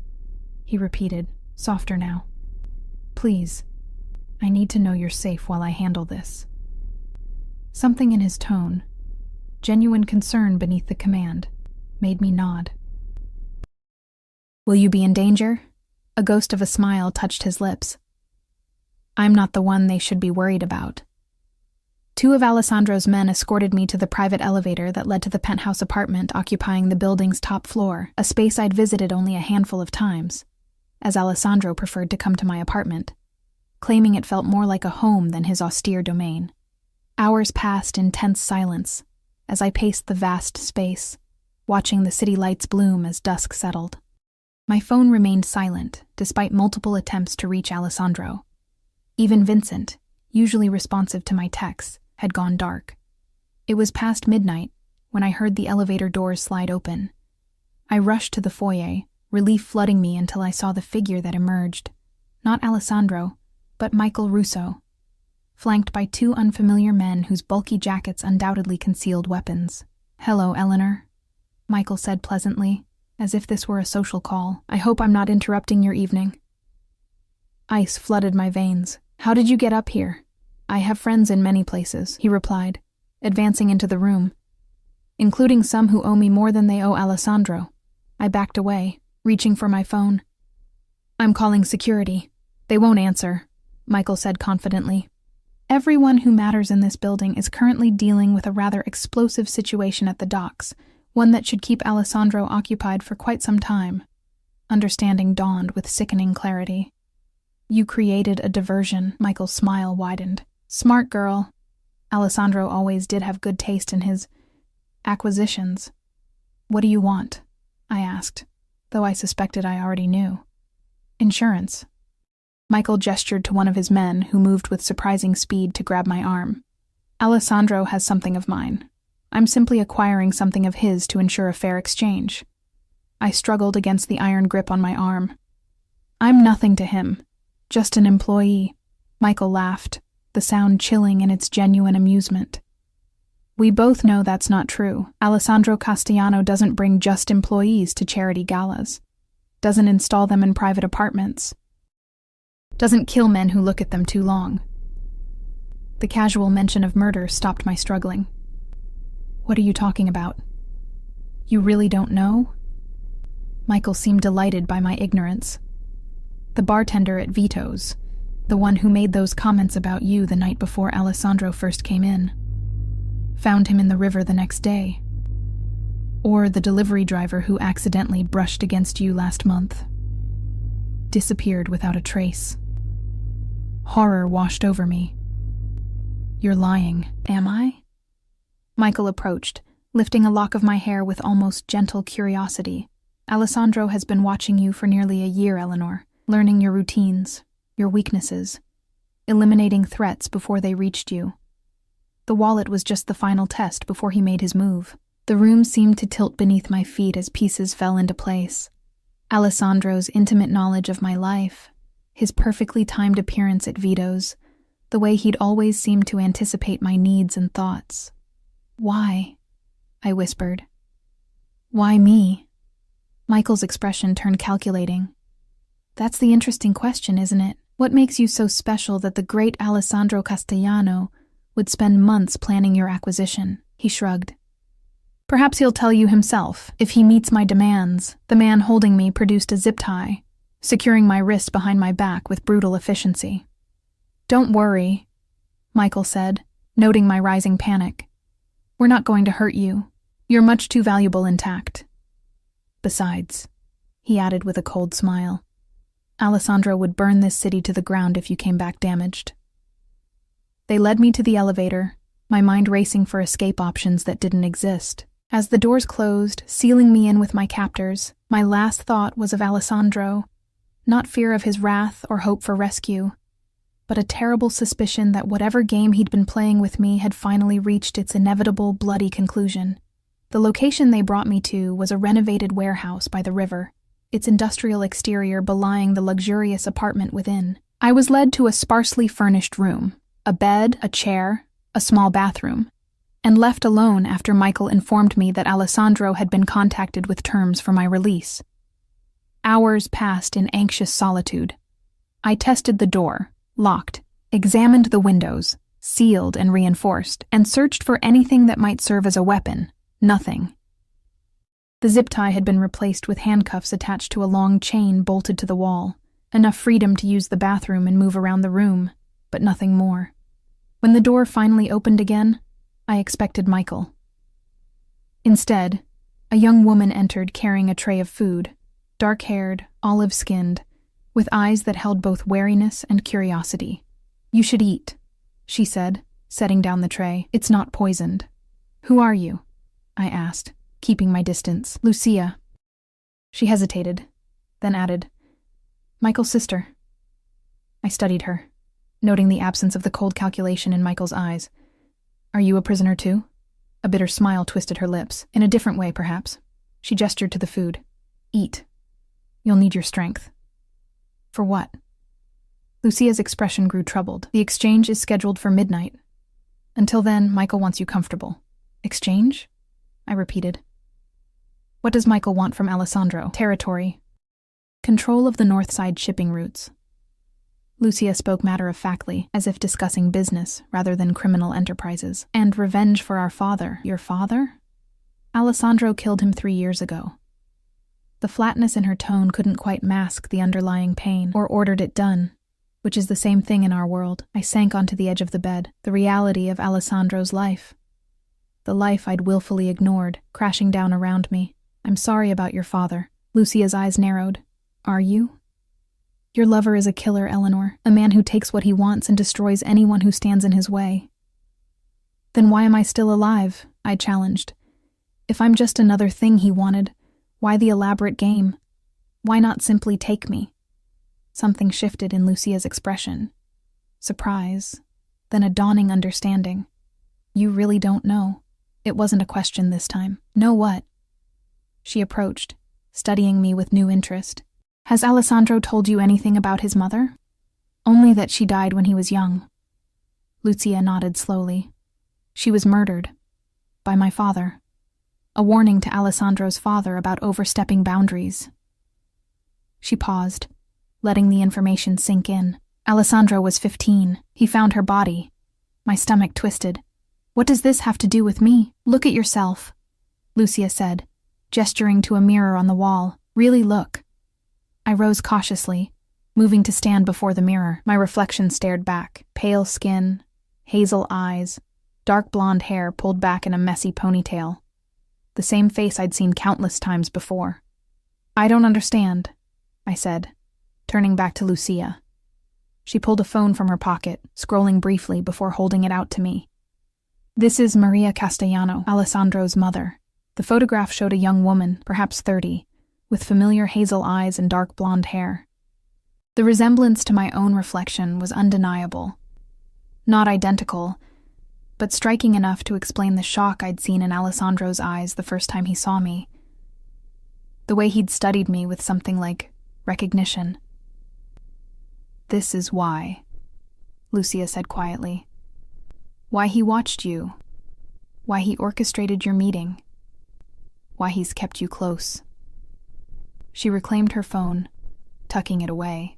he repeated, softer now. Please, I need to know you're safe while I handle this. Something in his tone, genuine concern beneath the command, made me nod. Will you be in danger? A ghost of a smile touched his lips. I'm not the one they should be worried about. 2 of Alessandro's men escorted me to the private elevator that led to the penthouse apartment occupying the building's top floor, a space I'd visited only a handful of times, as Alessandro preferred to come to my apartment, claiming it felt more like a home than his austere domain. Hours passed in tense silence as I paced the vast space, watching the city lights bloom as dusk settled. My phone remained silent, despite multiple attempts to reach Alessandro. Even Vincent, usually responsive to my texts, had gone dark. It was past midnight when I heard the elevator doors slide open. I rushed to the foyer, relief flooding me until I saw the figure that emerged. Not Alessandro, but Michael Russo, flanked by 2 unfamiliar men whose bulky jackets undoubtedly concealed weapons. Hello, Eleanor, Michael said pleasantly, as if this were a social call. I hope I'm not interrupting your evening. Ice flooded my veins. How did you get up here? I have friends in many places, he replied, advancing into the room, including some who owe me more than they owe Alessandro. I backed away, reaching for my phone. I'm calling security. They won't answer, Michael said confidently. Everyone who matters in this building is currently dealing with a rather explosive situation at the docks, one that should keep Alessandro occupied for quite some time. Understanding dawned with sickening clarity. You created a diversion, Michael's smile widened. Smart girl. Alessandro always did have good taste in his acquisitions. What do you want? I asked, though I suspected I already knew. Insurance. Michael gestured to one of his men, who moved with surprising speed to grab my arm. Alessandro has something of mine. I'm simply acquiring something of his to ensure a fair exchange. I struggled against the iron grip on my arm. I'm nothing to him. Just an employee. Michael laughed, the sound chilling in its genuine amusement. We both know that's not true. Alessandro Castellano doesn't bring just employees to charity galas. Doesn't install them in private apartments. Doesn't kill men who look at them too long. The casual mention of murder stopped my struggling. What are you talking about? You really don't know? Michael seemed delighted by my ignorance. The bartender at Vito's, the one who made those comments about you the night before Alessandro first came in, found him in the river the next day. Or the delivery driver who accidentally brushed against you last month. Disappeared without a trace. Horror washed over me. You're lying, am I? Michael approached, lifting a lock of my hair with almost gentle curiosity. Alessandro has been watching you for nearly a year, Eleanor, learning your routines, your weaknesses, eliminating threats before they reached you. The wallet was just the final test before he made his move. The room seemed to tilt beneath my feet as pieces fell into place. Alessandro's intimate knowledge of my life, his perfectly timed appearance at Vito's, the way he'd always seemed to anticipate my needs and thoughts. Why? I whispered. Why me? Michael's expression turned calculating. That's the interesting question, isn't it? What makes you so special that the great Alessandro Castellano would spend months planning your acquisition? He shrugged. Perhaps he'll tell you himself. If he meets my demands, the man holding me produced a zip tie, securing my wrist behind my back with brutal efficiency. Don't worry, Michael said, noting my rising panic. We're not going to hurt you. You're much too valuable intact. Besides, he added with a cold smile, Alessandro would burn this city to the ground if you came back damaged. They led me to the elevator, my mind racing for escape options that didn't exist. As the doors closed, sealing me in with my captors, my last thought was of Alessandro, not fear of his wrath or hope for rescue, but a terrible suspicion that whatever game he'd been playing with me had finally reached its inevitable, bloody conclusion. The location they brought me to was a renovated warehouse by the river, its industrial exterior belying the luxurious apartment within. I was led to a sparsely furnished room, a bed, a chair, a small bathroom, and left alone after Michael informed me that Alessandro had been contacted with terms for my release. Hours passed in anxious solitude. I tested the door, locked, examined the windows, sealed and reinforced, and searched for anything that might serve as a weapon. Nothing. The zip tie had been replaced with handcuffs attached to a long chain bolted to the wall, enough freedom to use the bathroom and move around the room, but nothing more. When the door finally opened again, I expected Michael. Instead, a young woman entered carrying a tray of food, dark-haired, olive-skinned, with eyes that held both wariness and curiosity. You should eat, she said, setting down the tray. It's not poisoned. Who are you? I asked, keeping my distance. Lucia. She hesitated, then added, Michael's sister. I studied her, noting the absence of the cold calculation in Michael's eyes. Are you a prisoner too? A bitter smile twisted her lips. In a different way, perhaps. She gestured to the food. Eat. You'll need your strength. For what? Lucia's expression grew troubled. The exchange is scheduled for midnight. Until then, Michael wants you comfortable. Exchange? I repeated. What does Michael want from Alessandro? Territory. Control of the north side shipping routes. Lucia spoke matter-of-factly, as if discussing business rather than criminal enterprises. And revenge for our father. Your father? Alessandro killed him 3 years ago. The flatness in her tone couldn't quite mask the underlying pain, or ordered it done, which is the same thing in our world. I sank onto the edge of the bed, the reality of Alessandro's life. The life I'd willfully ignored, crashing down around me. I'm sorry about your father. Lucia's eyes narrowed. Are you? Your lover is a killer, Eleanor, a man who takes what he wants and destroys anyone who stands in his way. Then why am I still alive? I challenged. If I'm just another thing he wanted, why the elaborate game? Why not simply take me? Something shifted in Lucia's expression. Surprise, then a dawning understanding. You really don't know. It wasn't a question this time. Know what? She approached, studying me with new interest. Has Alessandro told you anything about his mother? Only that she died when he was young. Lucia nodded slowly. She was murdered. By my father. A warning to Alessandro's father about overstepping boundaries. She paused, letting the information sink in. Alessandro was 15. He found her body. My stomach twisted. What does this have to do with me? Look at yourself, Lucia said, gesturing to a mirror on the wall. Really look. I rose cautiously, moving to stand before the mirror. My reflection stared back. Pale skin, hazel eyes, dark blonde hair pulled back in a messy ponytail. The same face I'd seen countless times before. I don't understand, I said, turning back to Lucia. She pulled a phone from her pocket, scrolling briefly before holding it out to me. This is Maria Castellano, Alessandro's mother. The photograph showed a young woman, perhaps 30, with familiar hazel eyes and dark blonde hair. The resemblance to my own reflection was undeniable. Not identical, but striking enough to explain the shock I'd seen in Alessandro's eyes the first time he saw me. The way he'd studied me with something like recognition. This is why, Lucia said quietly. Why he watched you. Why he orchestrated your meeting. Why he's kept you close. She reclaimed her phone, tucking it away.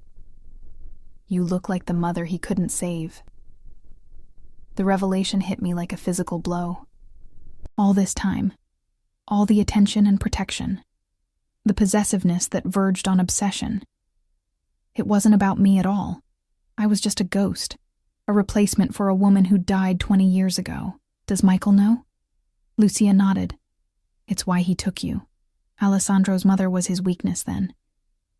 You look like the mother he couldn't save. The revelation hit me like a physical blow. All this time, all the attention and protection, the possessiveness that verged on obsession. It wasn't about me at all. I was just a ghost, a replacement for a woman who died 20 years ago. Does Michael know? Lucia nodded. It's why he took you. Alessandro's mother was his weakness then.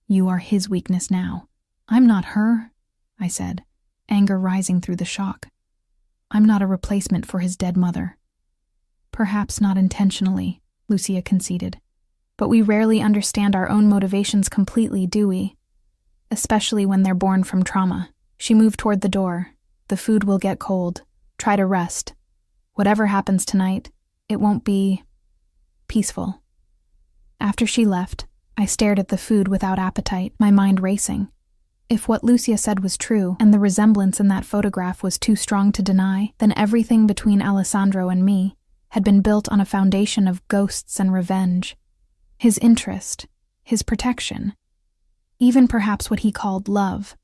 You are his weakness now. I'm not her, I said, anger rising through the shock. I'm not a replacement for his dead mother. Perhaps not intentionally, Lucia conceded. But we rarely understand our own motivations completely, do we? Especially when they're born from trauma. She moved toward the door. The food will get cold. Try to rest. Whatever happens tonight, it won't be peaceful. After she left, I stared at the food without appetite, my mind racing. If what Lucia said was true, and the resemblance in that photograph was too strong to deny, then everything between Alessandro and me had been built on a foundation of ghosts and revenge. His interest, his protection, even perhaps what he called love.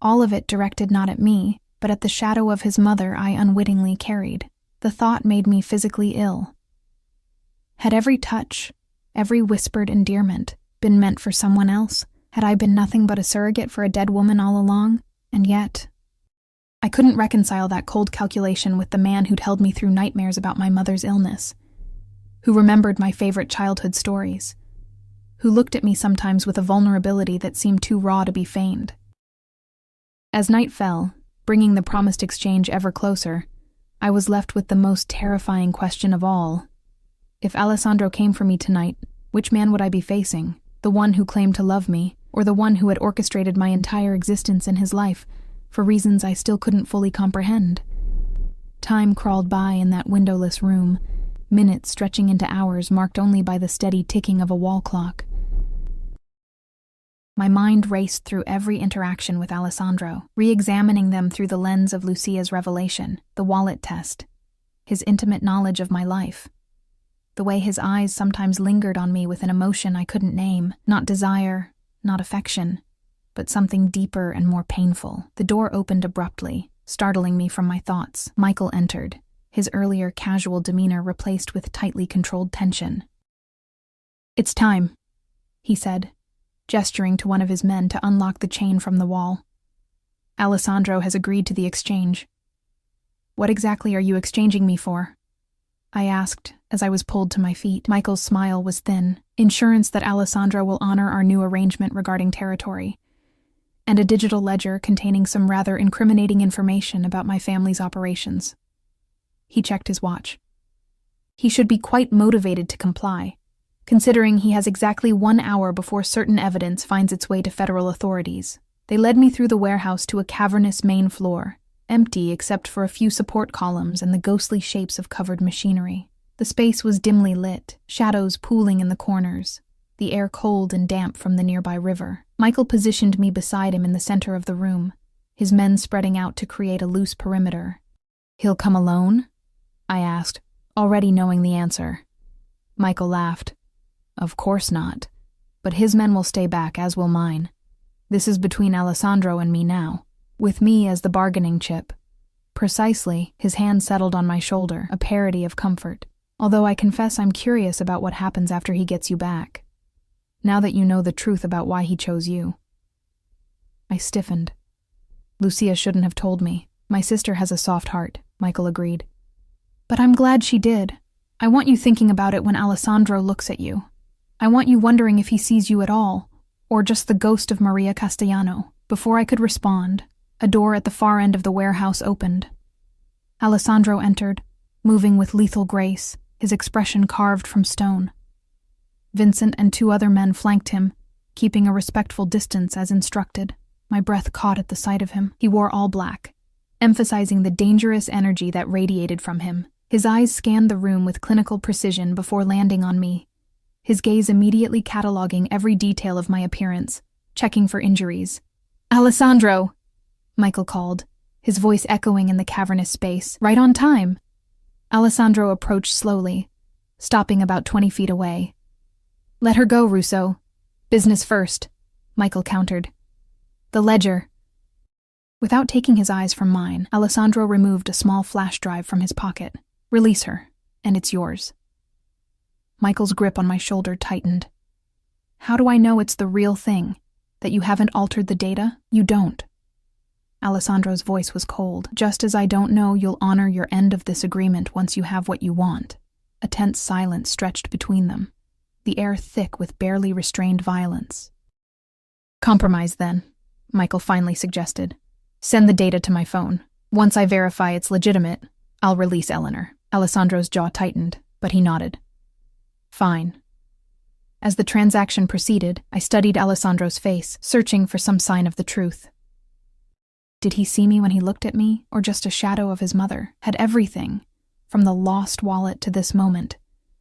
All of it directed not at me, but at the shadow of his mother I unwittingly carried. The thought made me physically ill. Had every touch, every whispered endearment, been meant for someone else? Had I been nothing but a surrogate for a dead woman all along? And yet, I couldn't reconcile that cold calculation with the man who'd held me through nightmares about my mother's illness, who remembered my favorite childhood stories, who looked at me sometimes with a vulnerability that seemed too raw to be feigned. As night fell, bringing the promised exchange ever closer, I was left with the most terrifying question of all. If Alessandro came for me tonight, which man would I be facing? The one who claimed to love me, or the one who had orchestrated my entire existence in his life, for reasons I still couldn't fully comprehend? Time crawled by in that windowless room, minutes stretching into hours marked only by the steady ticking of a wall clock. My mind raced through every interaction with Alessandro, re-examining them through the lens of Lucia's revelation, the wallet test, his intimate knowledge of my life. The way his eyes sometimes lingered on me with an emotion I couldn't name, not desire, not affection, but something deeper and more painful. The door opened abruptly, startling me from my thoughts. Michael entered, his earlier casual demeanor replaced with tightly controlled tension. "It's time," he said, gesturing to one of his men to unlock the chain from the wall. "Alessandro has agreed to the exchange." "What exactly are you exchanging me for?" I asked as I was pulled to my feet. Michael's smile was thin, insurance that Alessandro will honor our new arrangement regarding territory, and a digital ledger containing some rather incriminating information about my family's operations. He checked his watch. He should be quite motivated to comply, considering he has exactly 1 hour before certain evidence finds its way to federal authorities. They led me through the warehouse to a cavernous main floor, empty except for a few support columns and the ghostly shapes of covered machinery. The space was dimly lit, shadows pooling in the corners. the air cold and damp from the nearby river. Michael positioned me beside him in the center of the room, his men spreading out to create a loose perimeter. "He'll come alone?" I asked, already knowing the answer. Michael laughed. "Of course not. But his men will stay back, as will mine. This is between Alessandro and me now, with me as the bargaining chip." Precisely, his hand settled on my shoulder, a parody of comfort. Although I confess I'm curious about what happens after he gets you back. Now that you know the truth about why he chose you. I stiffened. Lucia shouldn't have told me. My sister has a soft heart, Michael agreed. But I'm glad she did. I want you thinking about it when Alessandro looks at you. I want you wondering if he sees you at all, or just the ghost of Maria Castellano. Before I could respond, a door at the far end of the warehouse opened. Alessandro entered, moving with lethal grace, his expression carved from stone. Vincent and 2 other men flanked him, keeping a respectful distance as instructed. My breath caught at the sight of him. He wore all black, emphasizing the dangerous energy that radiated from him. His eyes scanned the room with clinical precision before landing on me, his gaze immediately cataloging every detail of my appearance, checking for injuries. "Alessandro!" Michael called, his voice echoing in the cavernous space. "Right on time!" Alessandro approached slowly, stopping about 20 feet away. "Let her go, Russo. Business first," Michael countered. "The ledger." Without taking his eyes from mine, Alessandro removed a small flash drive from his pocket. "Release her, and it's yours." Michael's grip on my shoulder tightened. "How do I know it's the real thing? That you haven't altered the data? You don't." Alessandro's voice was cold. "Just as I don't know you'll honor your end of this agreement once you have what you want." A tense silence stretched between them, the air thick with barely restrained violence. "Compromise, then," Michael finally suggested. "Send the data to my phone. Once I verify it's legitimate, I'll release Eleanor." Alessandro's jaw tightened, but he nodded. "Fine." As the transaction proceeded, I studied Alessandro's face, searching for some sign of the truth. Did he see me when he looked at me, or just a shadow of his mother? Had everything, from the lost wallet to this moment,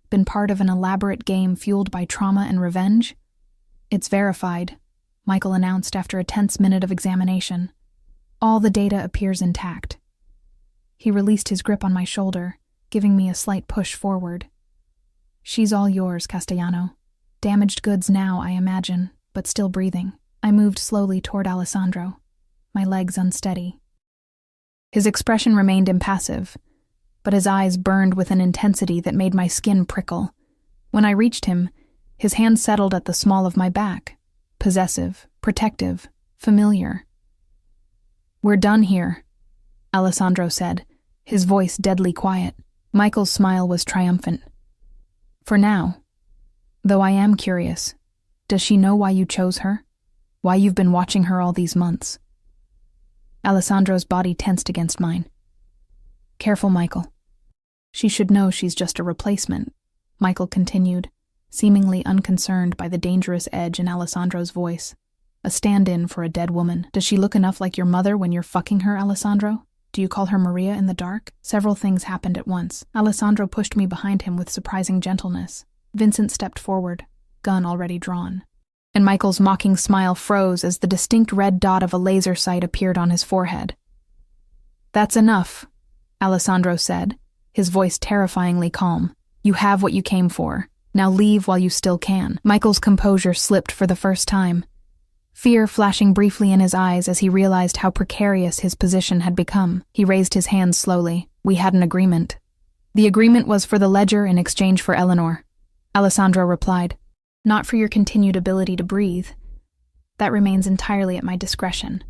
been part of an elaborate game fueled by trauma and revenge? "It's verified," Michael announced after a tense minute of examination. "All the data appears intact." He released his grip on my shoulder, giving me a slight push forward. "She's all yours, Castellano. Damaged goods now, I imagine, but still breathing." I moved slowly toward Alessandro, my legs unsteady. His expression remained impassive, but his eyes burned with an intensity that made my skin prickle. When I reached him, his hand settled at the small of my back, possessive, protective, familiar. "We're done here," Alessandro said, his voice deadly quiet. Michael's smile was triumphant. "For now. Though I am curious, does she know why you chose her? Why you've been watching her all these months?" Alessandro's body tensed against mine. "Careful, Michael. She should know she's just a replacement," Michael continued, seemingly unconcerned by the dangerous edge in Alessandro's voice. "A stand-in for a dead woman. Does she look enough like your mother when you're fucking her, Alessandro? Do you call her Maria in the dark?" Several things happened at once. Alessandro pushed me behind him with surprising gentleness. Vincent stepped forward, gun already drawn. And Michael's mocking smile froze as the distinct red dot of a laser sight appeared on his forehead. "That's enough," Alessandro said, his voice terrifyingly calm. "You have what you came for. Now leave while you still can." Michael's composure slipped for the first time, fear flashing briefly in his eyes as he realized how precarious his position had become. He raised his hands slowly. "We had an agreement." "The agreement was for the ledger in exchange for Eleanor," Alessandro replied. "Not for your continued ability to breathe. That remains entirely at my discretion."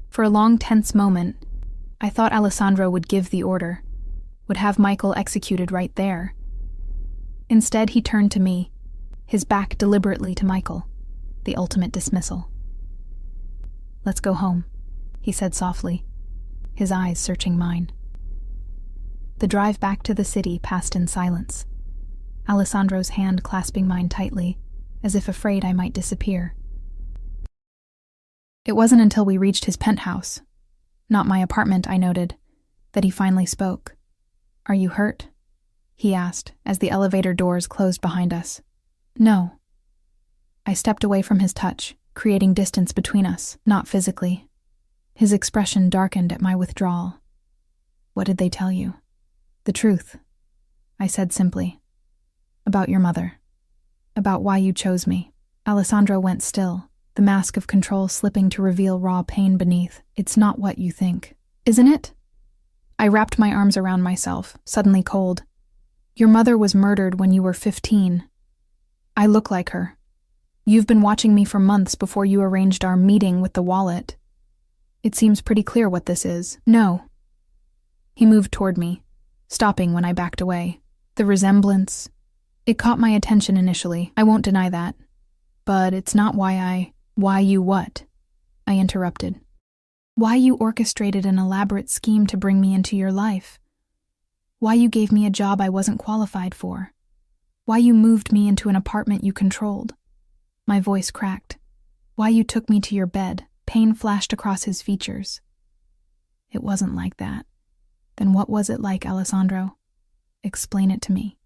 For a long, tense moment, I thought Alessandro would give the order, would have Michael executed right there. Instead, he turned to me, his back deliberately to Michael, the ultimate dismissal. "Let's go home," he said softly, his eyes searching mine. The drive back to the city passed in silence, Alessandro's hand clasping mine tightly, as if afraid I might disappear. It wasn't until we reached his penthouse, not my apartment, I noted, that he finally spoke. "Are you hurt?" he asked as the elevator doors closed behind us. No. I stepped away from his touch, creating distance between us, not physically. His expression darkened at my withdrawal. What did they tell you? The truth, I said simply. About your mother. About why you chose me. Alessandro went still, the mask of control slipping to reveal raw pain beneath. It's not what you think. Isn't it? I wrapped my arms around myself, suddenly cold. Your mother was murdered when you were 15. I look like her. You've been watching me for months before you arranged our meeting with the wallet. It seems pretty clear what this is. No. He moved toward me, stopping when I backed away. The resemblance. It caught my attention initially, I won't deny that. But it's not why you what? I interrupted. Why you orchestrated an elaborate scheme to bring me into your life. Why you gave me a job I wasn't qualified for. Why you moved me into an apartment you controlled. My voice cracked. Why you took me to your bed. Pain flashed across his features. It wasn't like that. Then what was it like, Alessandro? Explain it to me.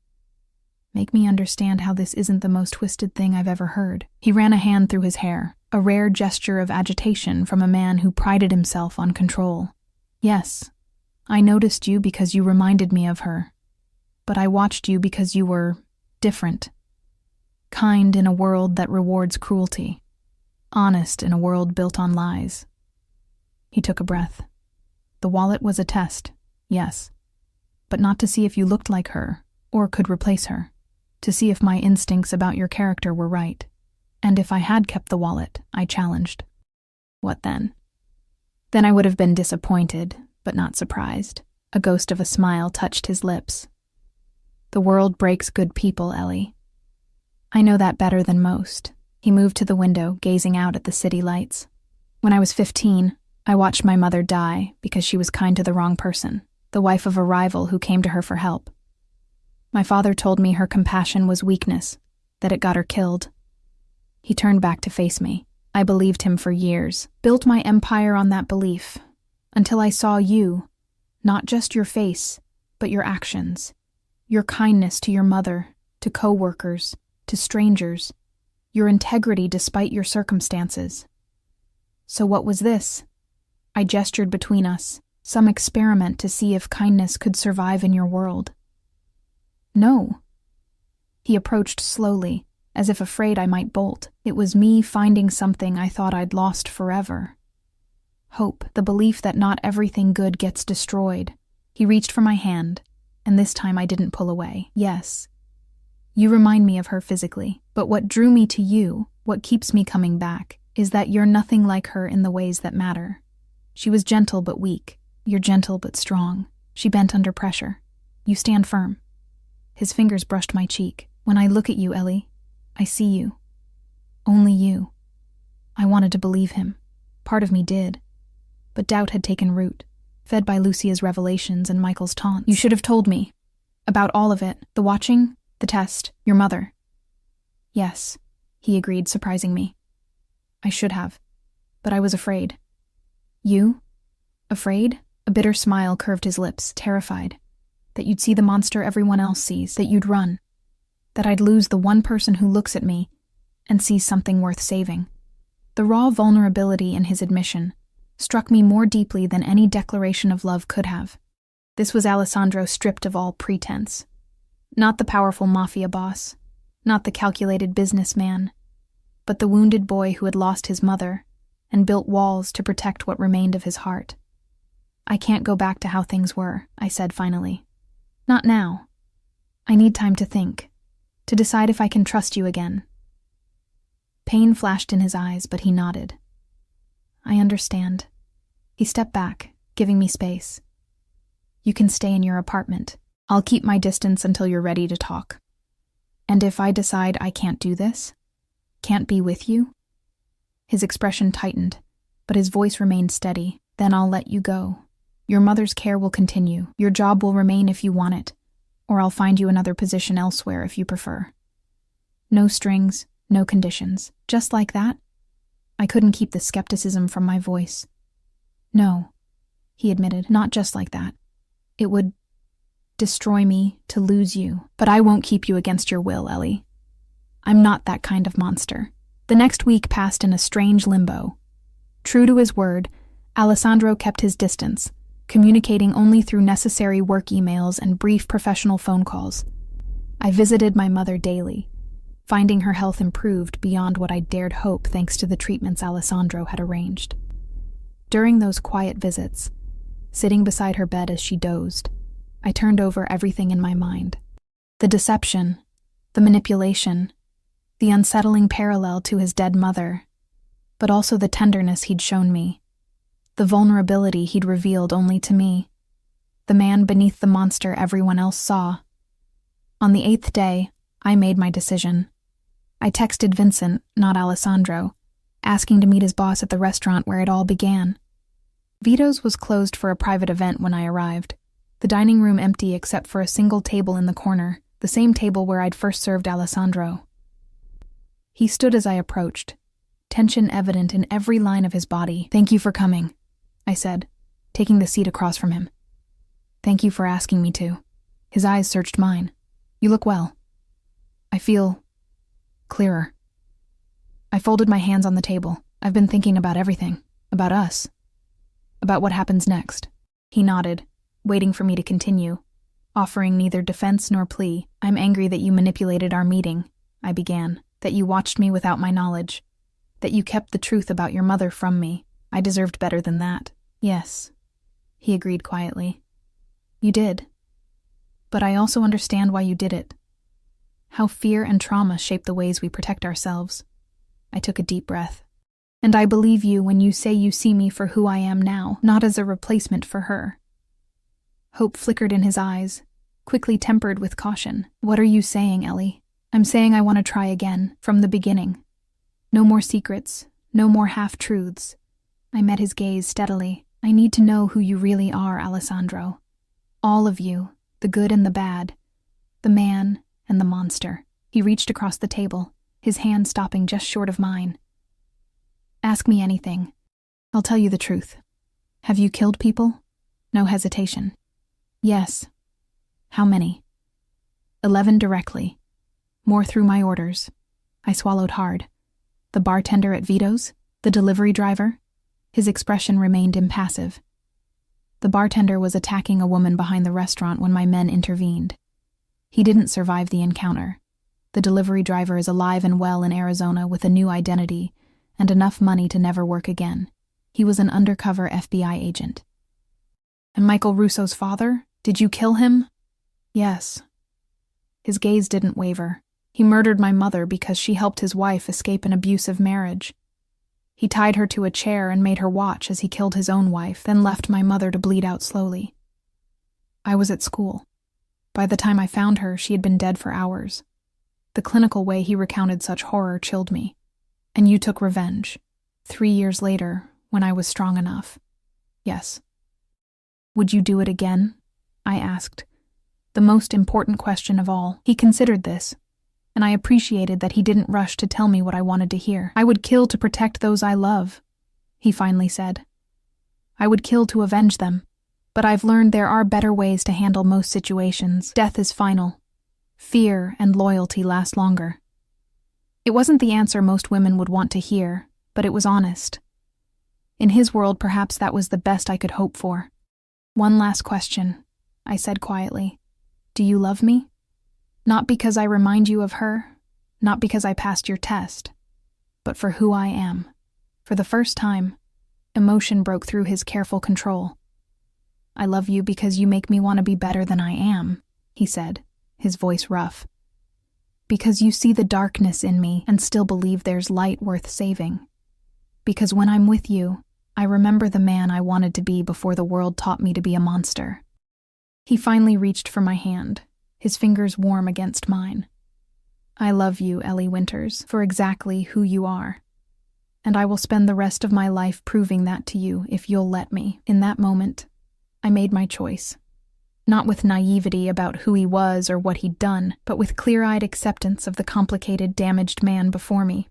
Make me understand how this isn't the most twisted thing I've ever heard. He ran a hand through his hair, a rare gesture of agitation from a man who prided himself on control. Yes, I noticed you because you reminded me of her. But I watched you because you were different. Kind in a world that rewards cruelty. Honest in a world built on lies. He took a breath. The wallet was a test, yes. But not to see if you looked like her, or could replace her. To see if my instincts about your character were right. And if I had kept the wallet, I challenged. What then? Then I would have been disappointed, but not surprised. A ghost of a smile touched his lips. The world breaks good people, Ellie. I know that better than most. He moved to the window, gazing out at the city lights. When I was 15, I watched my mother die because she was kind to the wrong person, the wife of a rival who came to her for help. My father told me her compassion was weakness, that it got her killed. He turned back to face me. I believed him for years, built my empire on that belief, until I saw you, not just your face, but your actions, your kindness to your mother, to co-workers, to strangers, your integrity despite your circumstances. So what was this? I gestured between us, some experiment to see if kindness could survive in your world. No. He approached slowly, as if afraid I might bolt. It was me finding something I thought I'd lost forever. Hope, the belief that not everything good gets destroyed. He reached for my hand, and this time I didn't pull away. Yes. You remind me of her physically, but what drew me to you, what keeps me coming back, is that you're nothing like her in the ways that matter. She was gentle but weak. You're gentle but strong. She bent under pressure. You stand firm. His fingers brushed my cheek. When I look at you, Ellie, I see you. Only you. I wanted to believe him. Part of me did. But doubt had taken root, fed by Lucia's revelations and Michael's taunts. You should have told me. About all of it. The watching, the test, your mother. Yes, he agreed, surprising me. I should have. But I was afraid. You? Afraid? A bitter smile curved his lips, terrified. That you'd see the monster everyone else sees, that you'd run. That I'd lose the one person who looks at me and sees something worth saving. The raw vulnerability in his admission struck me more deeply than any declaration of love could have. This was Alessandro stripped of all pretense. Not the powerful Mafia boss, not the calculated businessman, but the wounded boy who had lost his mother and built walls to protect what remained of his heart. I can't go back to how things were, I said finally. Not now. I need time to think, to decide if I can trust you again. Pain flashed in his eyes, but he nodded. I understand. He stepped back, giving me space. You can stay in your apartment. I'll keep my distance until you're ready to talk. And if I decide I can't do this, can't be with you? His expression tightened, but his voice remained steady. Then I'll let you go. Your mother's care will continue. Your job will remain if you want it, or I'll find you another position elsewhere if you prefer. No strings, no conditions. Just like that? I couldn't keep the skepticism from my voice. No, he admitted, not just like that. It would destroy me to lose you, but I won't keep you against your will, Ellie. I'm not that kind of monster. The next week passed in a strange limbo. True to his word, Alessandro kept his distance, communicating only through necessary work emails and brief professional phone calls. I visited my mother daily, finding her health improved beyond what I dared hope thanks to the treatments Alessandro had arranged. During those quiet visits, sitting beside her bed as she dozed, I turned over everything in my mind. The deception, the manipulation, the unsettling parallel to his dead mother, but also the tenderness he'd shown me, the vulnerability he'd revealed only to me, the man beneath the monster everyone else saw. On the 8th day, I made my decision. I texted Vincent, not Alessandro, asking to meet his boss at the restaurant where it all began. Vito's was closed for a private event when I arrived, the dining room empty except for a single table in the corner, the same table where I'd first served Alessandro. He stood as I approached, tension evident in every line of his body. "Thank you for coming," I said, taking the seat across from him. "Thank you for asking me to." His eyes searched mine. "You look well." "I feel clearer." I folded my hands on the table. "I've been thinking about everything. About us. About what happens next." He nodded, waiting for me to continue, offering neither defense nor plea. "I'm angry that you manipulated our meeting," I began, "that you watched me without my knowledge, that you kept the truth about your mother from me. I deserved better than that." "Yes," he agreed quietly. "You did. But I also understand why you did it. How fear and trauma shape the ways we protect ourselves." I took a deep breath. "And I believe you when you say you see me for who I am now, not as a replacement for her." Hope flickered in his eyes, quickly tempered with caution. "What are you saying, Ellie?" "I'm saying I want to try again, from the beginning. No more secrets, no more half-truths." I met his gaze steadily. "I need to know who you really are, Alessandro. All of you, the good and the bad, the man and the monster." He reached across the table, his hand stopping just short of mine. "Ask me anything. I'll tell you the truth. Have you killed people?" No hesitation. "Yes." "How many?" 11 directly. More through my orders." I swallowed hard. "The bartender at Vito's? The delivery driver?" His expression remained impassive. "The bartender was attacking a woman behind the restaurant when my men intervened. He didn't survive the encounter. The delivery driver is alive and well in Arizona with a new identity and enough money to never work again. He was an undercover FBI agent." "And Michael Russo's father? Did you kill him?" "Yes." His gaze didn't waver. "He murdered my mother because she helped his wife escape an abusive marriage. He tied her to a chair and made her watch as he killed his own wife, then left my mother to bleed out slowly. I was at school. By the time I found her, she had been dead for hours. The clinical way he recounted such horror chilled me. And you took revenge. 3 years later, when I was strong enough." "Yes." "Would you do it again?" I asked. The most important question of all. He considered this, and I appreciated that he didn't rush to tell me what I wanted to hear. "I would kill to protect those I love," he finally said. "I would kill to avenge them. But I've learned there are better ways to handle most situations. Death is final. Fear and loyalty last longer." It wasn't the answer most women would want to hear, but it was honest. In his world, perhaps that was the best I could hope for. "One last question," I said quietly. "Do you love me? Not because I remind you of her, not because I passed your test, but for who I am." For the first time, emotion broke through his careful control. "I love you because you make me want to be better than I am," he said, his voice rough. "Because you see the darkness in me and still believe there's light worth saving. Because when I'm with you, I remember the man I wanted to be before the world taught me to be a monster." He finally reached for my hand, his fingers warm against mine. "I love you, Ellie Winters, for exactly who you are. And I will spend the rest of my life proving that to you if you'll let me." In that moment, I made my choice. Not with naivety about who he was or what he'd done, but with clear-eyed acceptance of the complicated, damaged man before me.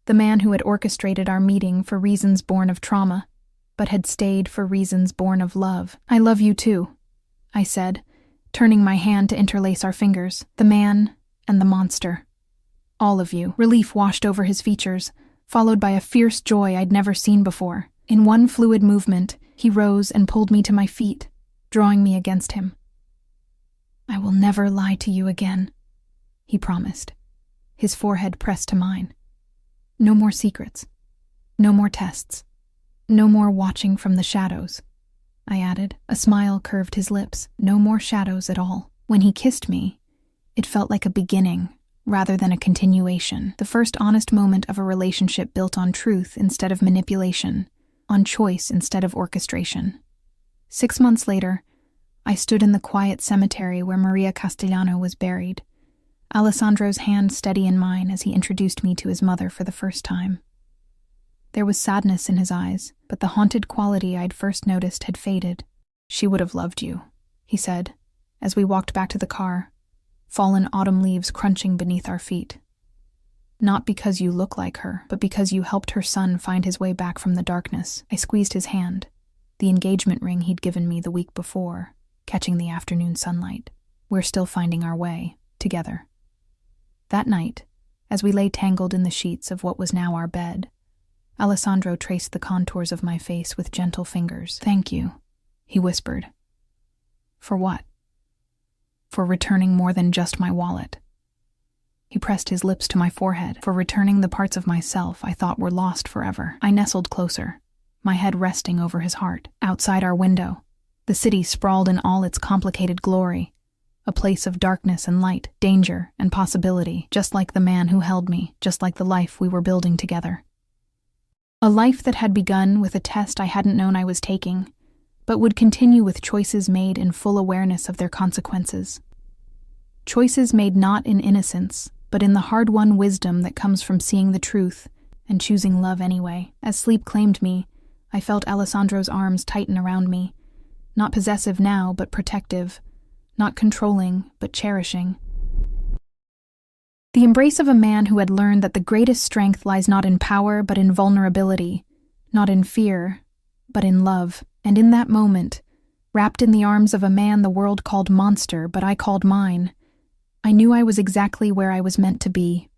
The man who had orchestrated our meeting for reasons born of trauma, but had stayed for reasons born of love. "I love you too," I said, turning my hand to interlace our fingers. "The man and the monster." All of you. Relief washed over his features, followed by a fierce joy I'd never seen before. In one fluid movement, he rose and pulled me to my feet, drawing me against him. "I will never lie to you again," he promised, his forehead pressed to mine. "No more secrets. No more tests. No more watching from the shadows," I added. A smile curved his lips. No more shadows at all. When he kissed me, it felt like a beginning rather than a continuation. The first honest moment of a relationship built on truth instead of manipulation, on choice instead of orchestration. 6 months later, I stood in the quiet cemetery where Maria Castellano was buried, Alessandro's hand steady in mine as he introduced me to his mother for the first time. There was sadness in his eyes, but the haunted quality I'd first noticed had faded. "She would have loved you," he said, as we walked back to the car, fallen autumn leaves crunching beneath our feet. "Not because you look like her, but because you helped her son find his way back from the darkness." I squeezed his hand, the engagement ring he'd given me the week before, catching the afternoon sunlight. "We're still finding our way, together." That night, as we lay tangled in the sheets of what was now our bed, Alessandro traced the contours of my face with gentle fingers. "Thank you," he whispered. "For what?" "For returning more than just my wallet." He pressed his lips to my forehead. "For returning the parts of myself I thought were lost forever." I nestled closer, my head resting over his heart. Outside our window, the city sprawled in all its complicated glory, a place of darkness and light, danger and possibility, just like the man who held me, just like the life we were building together. A life that had begun with a test I hadn't known I was taking, but would continue with choices made in full awareness of their consequences. Choices made not in innocence, but in the hard-won wisdom that comes from seeing the truth and choosing love anyway. As sleep claimed me, I felt Alessandro's arms tighten around me, not possessive now, but protective, not controlling, but cherishing. The embrace of a man who had learned that the greatest strength lies not in power, but in vulnerability, not in fear, but in love. And in that moment, wrapped in the arms of a man the world called monster, but I called mine, I knew I was exactly where I was meant to be.